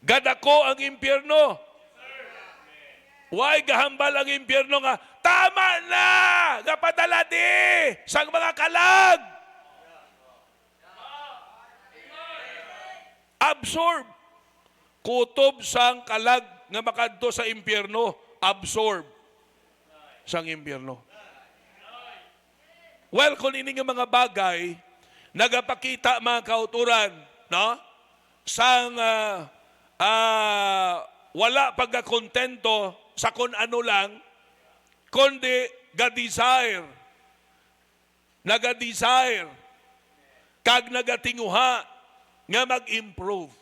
Gadako ang impyerno. Why gahambal ang impyerno nga, tama na! Gapadala di! Sang mga kalag! Absorb. Kutob sang kalag nga makadto sa impyerno, absorb sang impyerno. Well, kung ini nga mga bagay, nagapakita mga kauturan, no? Sang wala pagkakontento sa kung ano lang, kundi ga-desire, naga-desire, kag nagatinguha, nga mag-improve.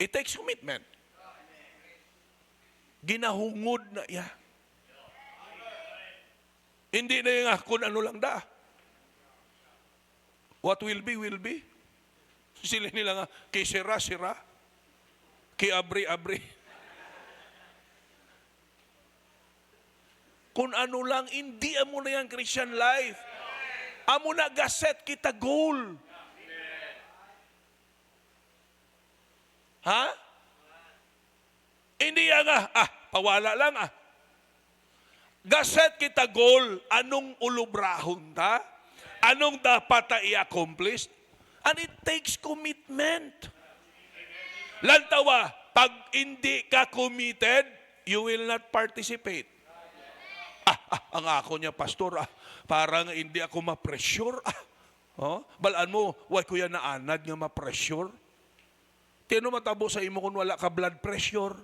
It takes commitment. Ginahungod na iya. Hindi na yung kung ano lang da. What will be, will be. Sila nila nga, kay sira, sira. Kay abri, abri. Kung ano lang, hindi amo na yung Christian life. Amo na gaset kita goal. Ha? Hindi yan pawala lang Gaset kita goal, anong ulubrahon ta? Anong dapat ta i-accomplish? And it takes commitment. Lantawa, pag hindi ka committed, you will not participate. Ang ako niya, pastor, parang hindi ako ma-pressure. Balaan mo, why ko yan naanad nga ma-pressure? Tino matabo sa imo kung wala ka blood pressure?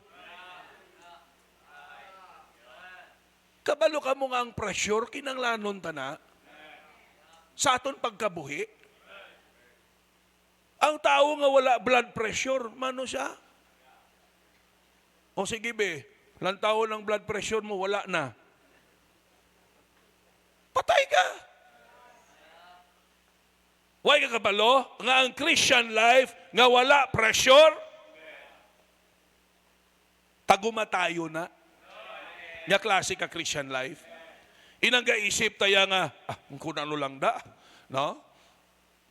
Kabalo ka mo nga ang pressure, kinanglanon ta na, sa aton pagkabuhi. Ang tao nga wala blood pressure, mano siya? O sige be, lang tao ng blood pressure mo, wala na. Patay ka. Why ka kabalo? Nga ang Christian life, nga wala pressure, tagumatayo na. Nga klase ka Christian life. Inang gaisip tayo nga, kung ano lang da, no?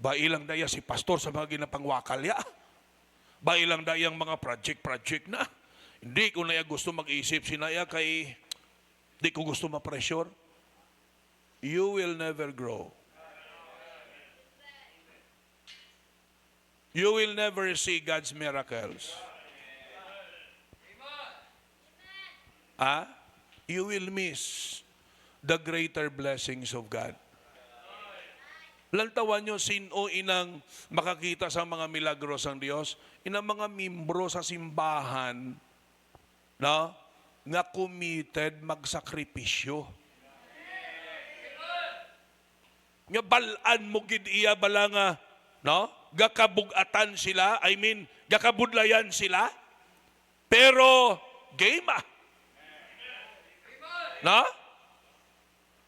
Ba ilang daya si pastor sa mga ginapangwakal ya. Ba ilang dayang mga project na. Hindi ko na gusto mag-isip sinaya kay di ko gusto ma-pressure. You will never grow. You will never see God's miracles. You will miss the greater blessings of God. Lantawan nyo, sino inang makakita sa mga milagros ng Diyos? Inang mga membro sa simbahan na committed magsakripisyo. Nga balaan mo gid iya bala nga, no? Gakabugatan sila, gakabudlayan sila, pero game No?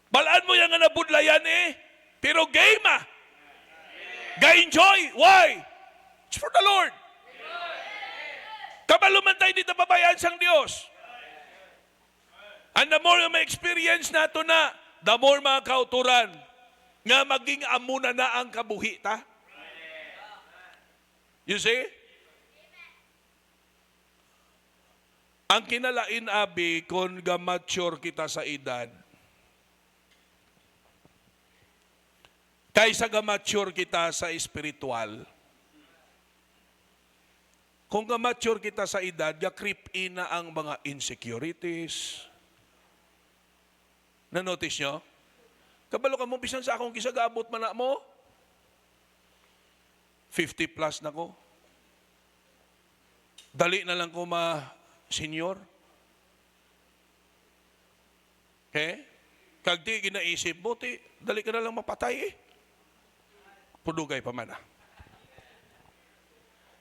Balaan mo yan nga nabudlayan pero game Ga-enjoy. Why? It's for the Lord. Kabaluman tayo dito pabayaan sang Diyos. And the more may experience nato na, the more mga kauturan nga maging amuna na ang kabuhi ta. You see? Ang kinalain abi kung ga-mature kita sa edad, kaysa ga-mature kita sa espiritual. Kung ga-mature kita sa edad, ga-creep in na ang mga insecurities. Na-notice nyo? Kabalo ka mo, bisan sa akong kisagabot man na mo, 50 plus na ko. Dali na lang ko ma-senior. Okay? Kag di ginaisip mo, dali ka na lang mapatay eh. Pudugay pa man ah.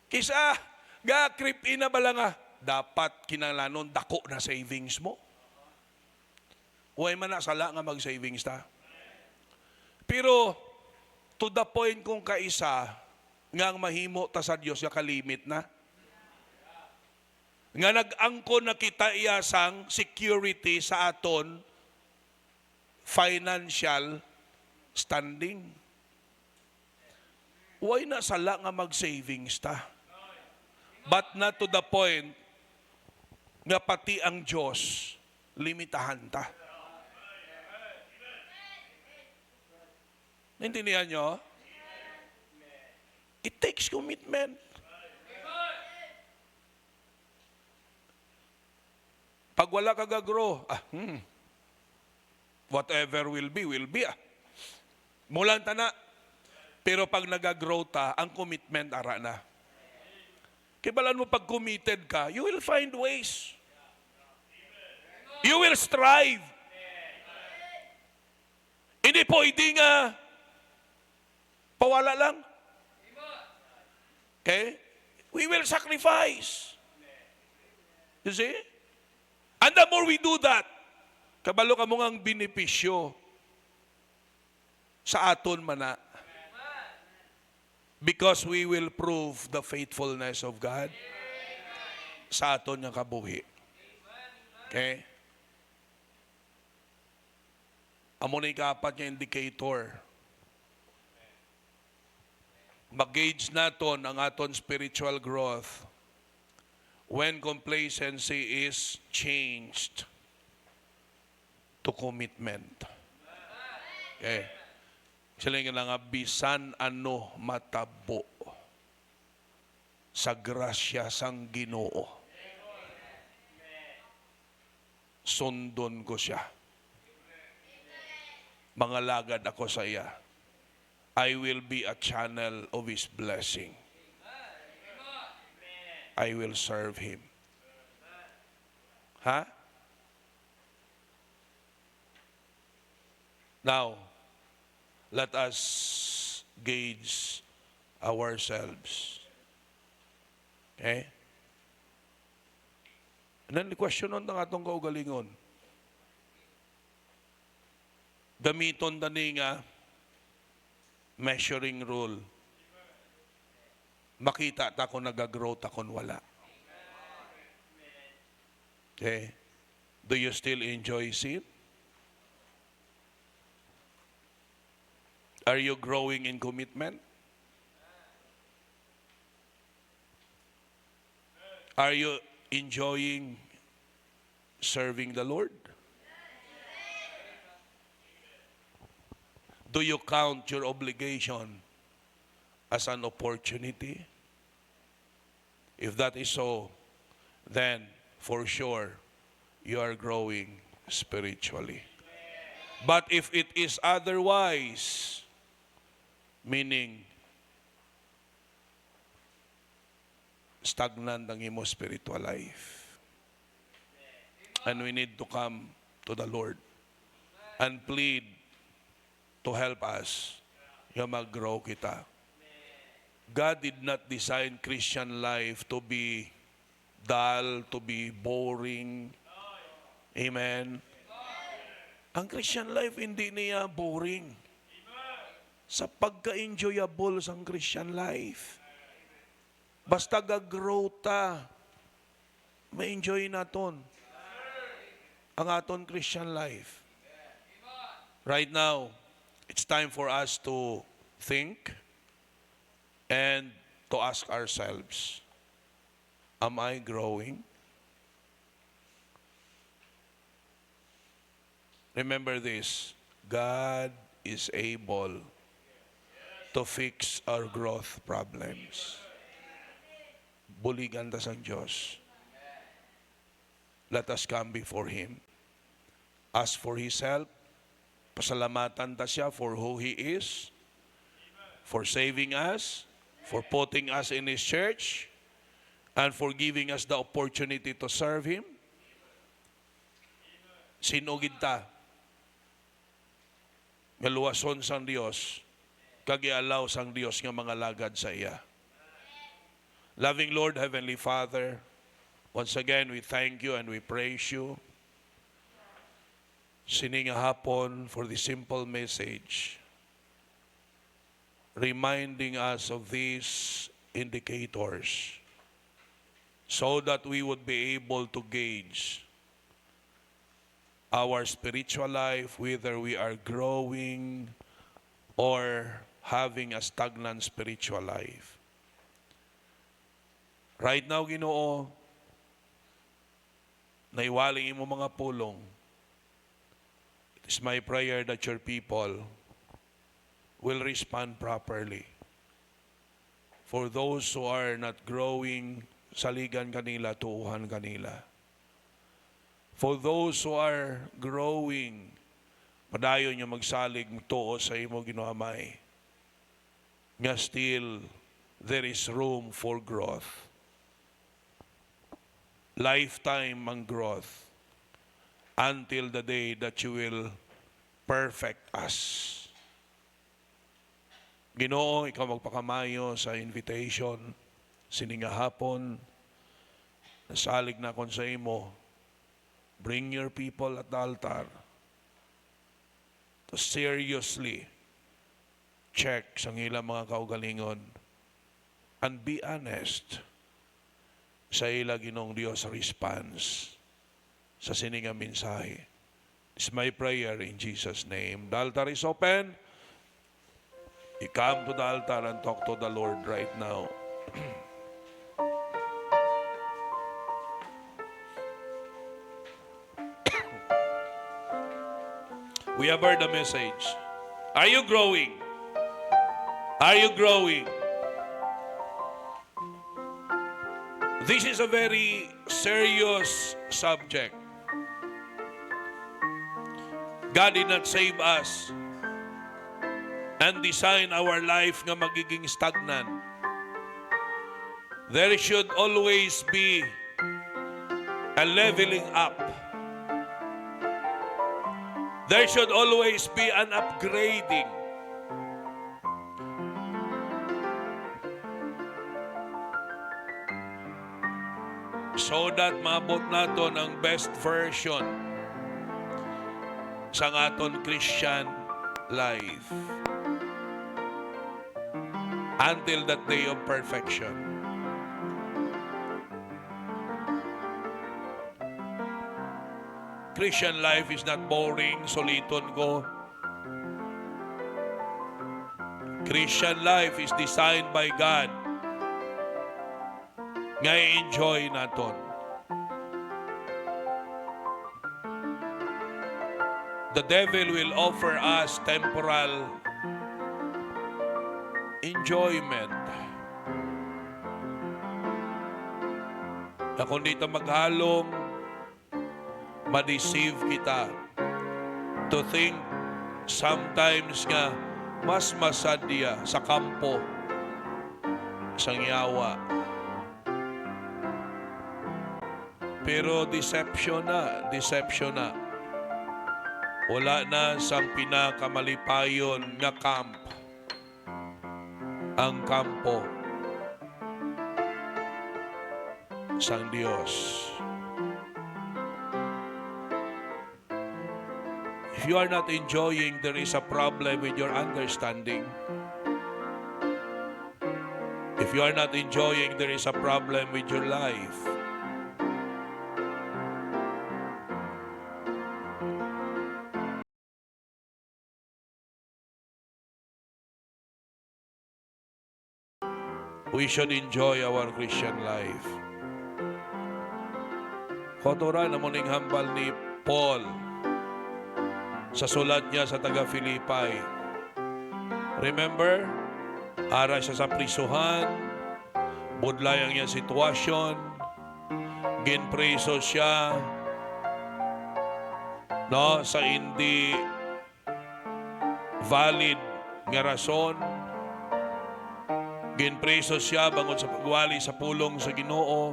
Kisa, ga-creep in na ba lang ah, dapat kinalanon dako na savings mo. Huwag man na sala nga mag-savings ta. Pero, to the point kung kaisa, nga ang mahimo ta sa Diyos, nga kalimit na. Nga nag-angko na kita iyasang security sa aton financial standing. Huwag na sala nga mag-savings ta. But not to the point nga pati ang Diyos limitahan ta. Naintindihan nyo? It takes commitment. Pag wala ka gagro, whatever will be ah. Mulang tana. Pero pag nag-grow ta, ang commitment ara na. Kibalan mo pag committed ka, you will find ways. You will strive. Hindi pwede nga pawala lang. Okay? We will sacrifice. You see? And the more we do that, kabalo ka mo ngang benepisyo sa aton mana. Because we will prove the faithfulness of God sa aton nga kabuhi. Okay? Amo na ikapat nga indicator. Mag-gauge naton ang aton spiritual growth when complacency is changed to commitment. Okay. Sila nga bisan ano matabo sa grasya sang Ginoo. Sundon ko siya. Mangalagad ako sa iya. I will be a channel of His blessing. I will serve Him. Ha? Now, let us gauge ourselves. Okay? And then the question on atong kaugalingon. Gamiton tani nga measuring rule. Makita ta kung nag-grow ta kung wala. Okay? Do you still enjoy sin? Are you growing in commitment? Are you enjoying serving the Lord? Do you count your obligation as an opportunity? If that is so, then for sure you are growing spiritually. But if it is otherwise, meaning stagnant ang imo spiritual life, and we need to come to the Lord and plead to help us yung mag-grow kita. God did not design Christian life to be dull, to be boring. Amen. Ang Christian life hindi niya boring. Sa pagka-enjoyable sa Christian life. Basta gag-grow ta, ma-enjoy naton ang aton Christian life. Right now, it's time for us to think and to ask ourselves, am I growing? Remember this, God is able to fix our growth problems. Buligan ta sa Diyos. Let us come before Him. Ask for His help. Pasalamatan ta siya for who He is, for saving us, for putting us in His church, and for giving us the opportunity to serve Him. Sinugid ta. Ngaluwason sang Dios, kagialaw sang Dios nga mga lagad sa iya. Loving Lord, Heavenly Father, once again we thank you and we praise you. Sininga hapon for the simple message, reminding us of these indicators so that we would be able to gauge our spiritual life, whether we are growing or having a stagnant spiritual life. Right now, Ginoo, naiwaling mo mga pulong. It is my prayer that your people will respond properly. For those who are not growing, saligan kanila, tuuhan kanila. For those who are growing, padayon nyo magsalig, magtuo sa imo, Ginoo Amay. Nga still, there is room for growth. Lifetime ang growth until the day that you will perfect us. Ginoo, ikaw magpakamayo sa invitation, sininga hapon, nasalig na kon sa imo. Bring your people at the altar to seriously check sa ilang mga kaugalingon and be honest sa ila Ginong Dios response sa sininga mensahe. It's my prayer in Jesus' name. The altar is open. You come to the altar and talk to the Lord right now. We have heard the message. Are you growing? Are you growing? This is a very serious subject. God did not save us and design our life nga magiging stagnant. There should always be a leveling up. There should always be an upgrading. So that maabot naton ang best version sa aton Christian life until that day of perfection. Christian life is not boring, soliton ko. Christian life is designed by God. Nga enjoy naton. The devil will offer us temporal enjoyment. Na kung dito maghalong, ma-deceive kita to think sometimes nga mas masadya sa kampo sang yawa. Pero deception na. Wala na sang pinakamalipayon nga camp ang kampo sang Dios. If you are not enjoying, there is a problem with your understanding. If you are not enjoying, there is a problem with your life. We should enjoy our Christian life. Kotora na muning hambal ni Paul sa sulat niya sa taga-Filipay. Remember, ara siya sa prisuhan, budlay ang iyang sitwasyon, ginpreso siya, no, sa hindi valid nga rason. Ginpreso siya bangod sa pagwali sa pulong sa Ginoo.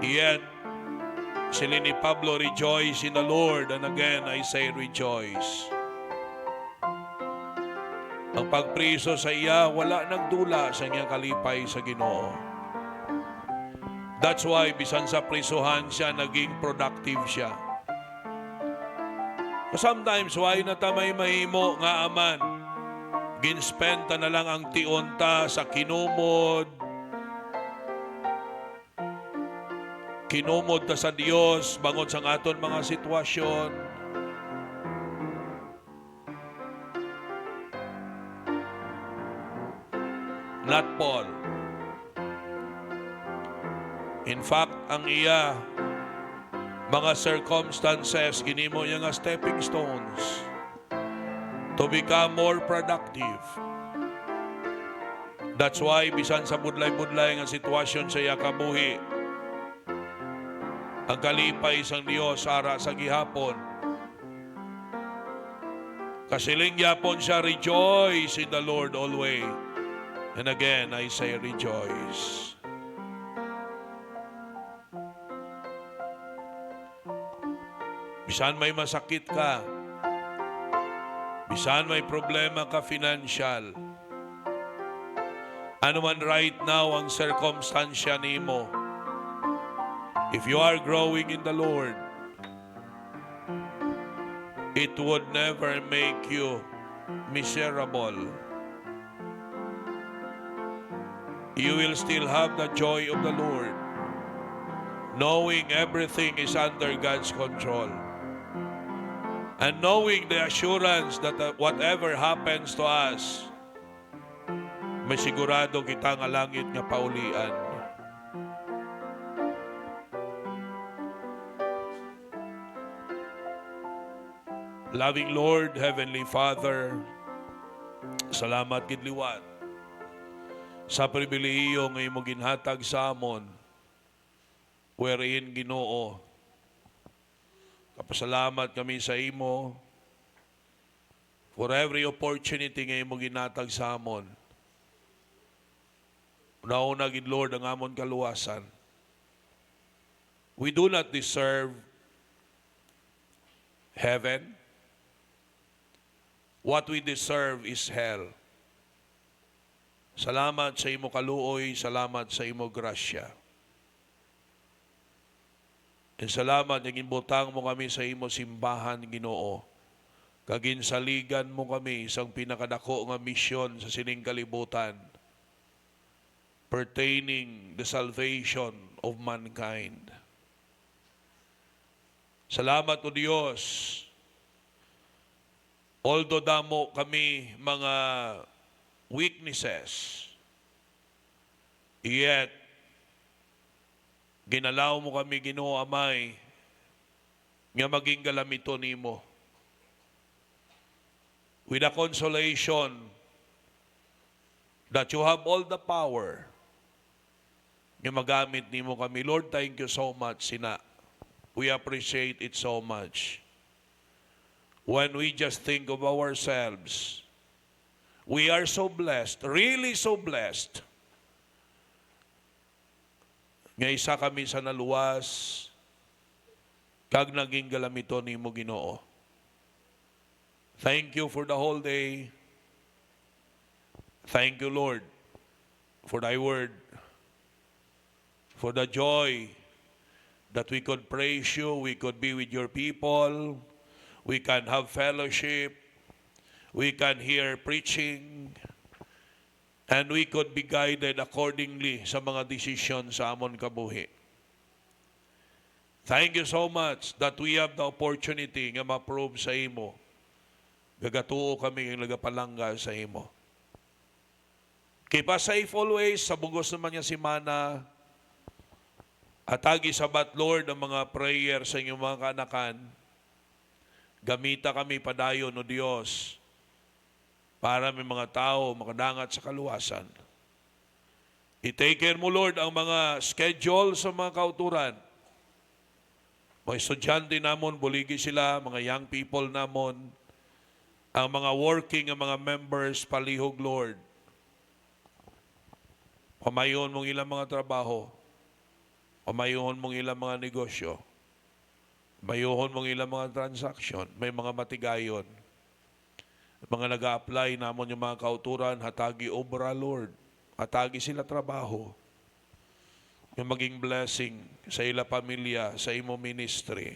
Yet, sila ni Pablo, rejoice in the Lord. And again, I say rejoice. Ang pagpriso sa iya, wala nagdula sa iyang kalipay sa Ginoo. That's why, bisan sa prisuhan siya, naging productive siya. Sometimes, why na tamay mahimo nga aman? Ginspenta na lang ang tionta sa kinumod. Kinumod ta sa Dios bangod sa aton mga sitwasyon. Not Paul. In fact, ang iya mga circumstances ginimo niya nga stepping stones to become more productive. That's why bisan sa budlay-budlay nga sitwasyon sa iya kabuhi, ang kalipay sang Dios ara sa gihapon. Kasiling yapon siya, rejoice in the Lord always. And again, I say rejoice. Bisan may masakit ka, bisan may problema ka financial, ano man right now ang circumstansya nimo, if you are growing in the Lord, it would never make you miserable. You will still have the joy of the Lord, knowing everything is under God's control. And knowing the assurance that whatever happens to us, may sigurado kita nga langit nga paulian. Loving Lord, Heavenly Father, salamat gid liwat sa pribilehiyo nga imo ginhatag sa amon, wherein Ginoo, kapasalamat kami sa imo for every opportunity nga imo ginatag sa amon. Una-una gid Lord ang amon kaluwasan. We do not deserve heaven. What we deserve is hell. Salamat sa imo kaluoy, salamat sa imo grasya. And salamat nga ginbutang mo kami sa imo simbahan, Ginoo. Kaginsaligan mo kami isang pinakadako nga misyon sa sining kalibutan pertaining the salvation of mankind. Salamat o Diyos. Although damo kami mga weaknesses, yet ginalaw mo kami, Ginoo Amay, nga maging galamito nimo. With a consolation that you have all the power nga magamit nimo kami. Lord, thank you so much, Sina. We appreciate it so much. When we just think of ourselves, we are so blessed, really so blessed. Nga isa kami sa naluwas, kag naging galamito nimo Ginoo. Thank you for the whole day. Thank you, Lord, for thy word, for the joy that we could praise you, we could be with your people, we can have fellowship, we can hear preaching, and we could be guided accordingly sa mga desisyon sa amon kabuhi. Thank you so much that we have the opportunity nga ma-prove sa imo. Gagatuo kami ng nagapalangga sa imo. Keep us safe always. Sa bugos naman niya si Mana. Atagi sabat, Lord, ang mga prayer sa inyong mga kaanakan. Gamita kami padayon, o Diyos, para may mga tao makadangat sa kaluwasan. I-take care mo, Lord, ang mga schedule sa mga kauturan. Mga estudyante namon, buligi sila, mga young people namon, ang mga working, ang mga members, palihog, Lord. Pamayon mong ilang mga trabaho. Pamayon mong ilang mga negosyo. Pamayon mong ilang mga transaction. May mga matigayon. Mga nag-a-apply namon yung mga kauturan, hatagi obra, Lord. Hatagi sila trabaho. Yung maging blessing sa ila pamilya, sa imo ministry.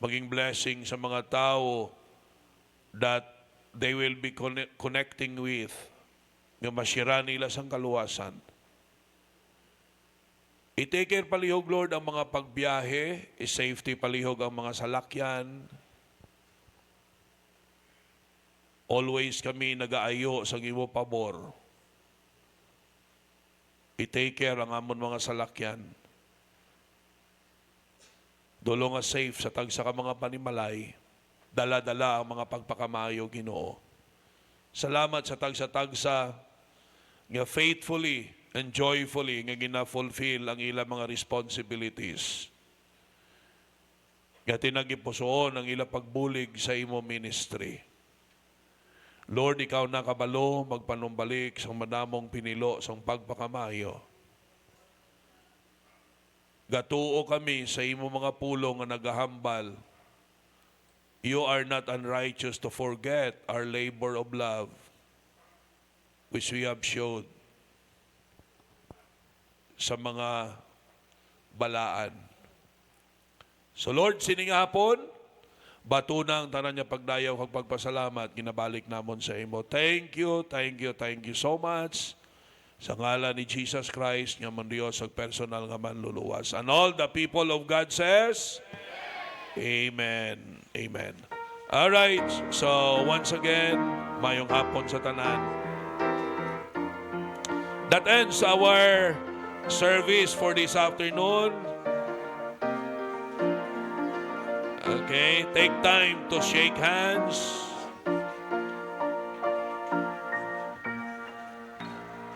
Maging blessing sa mga tao that they will be connecting with. Yung masira nila sa kaluwasan. I-take care palihog, Lord, ang mga pagbiyahe. I-safety palihog ang mga salakyan. Always kami nag-aayo sa imo pabor. I-take care ang amon mga salakyan. Dulo nga safe sa tagsa ka mga panimalay. Dala-dala ang mga pagpakamayo, Ginoo. Salamat sa tagsa-tagsa nga faithfully and joyfully nga gina-fulfill ang ilang mga responsibilities. Nga tinagipusoon ang ilang pagbulig sa imo ministry. Lord, ikaw na kabalo, magpanumbalik sa madamong pinilo sa pagpakamayo. Gatuo kami sa imo mga pulong nga nagahambal. You are not unrighteous to forget our labor of love, which we have showed sa mga balaan. So Lord, sining hapon, bato na ang tanan niya pagdayaw kag pagpasalamat, ginabalik namon sa imo. Thank you so much. Sa ngalan ni Jesus Christ, nga man Diyos, ag personal nga manluluwas. And all the people of God says, Amen. Amen. All right. So once again, mayong hapon sa tanan. That ends our service for this afternoon. Okay, take time to shake hands.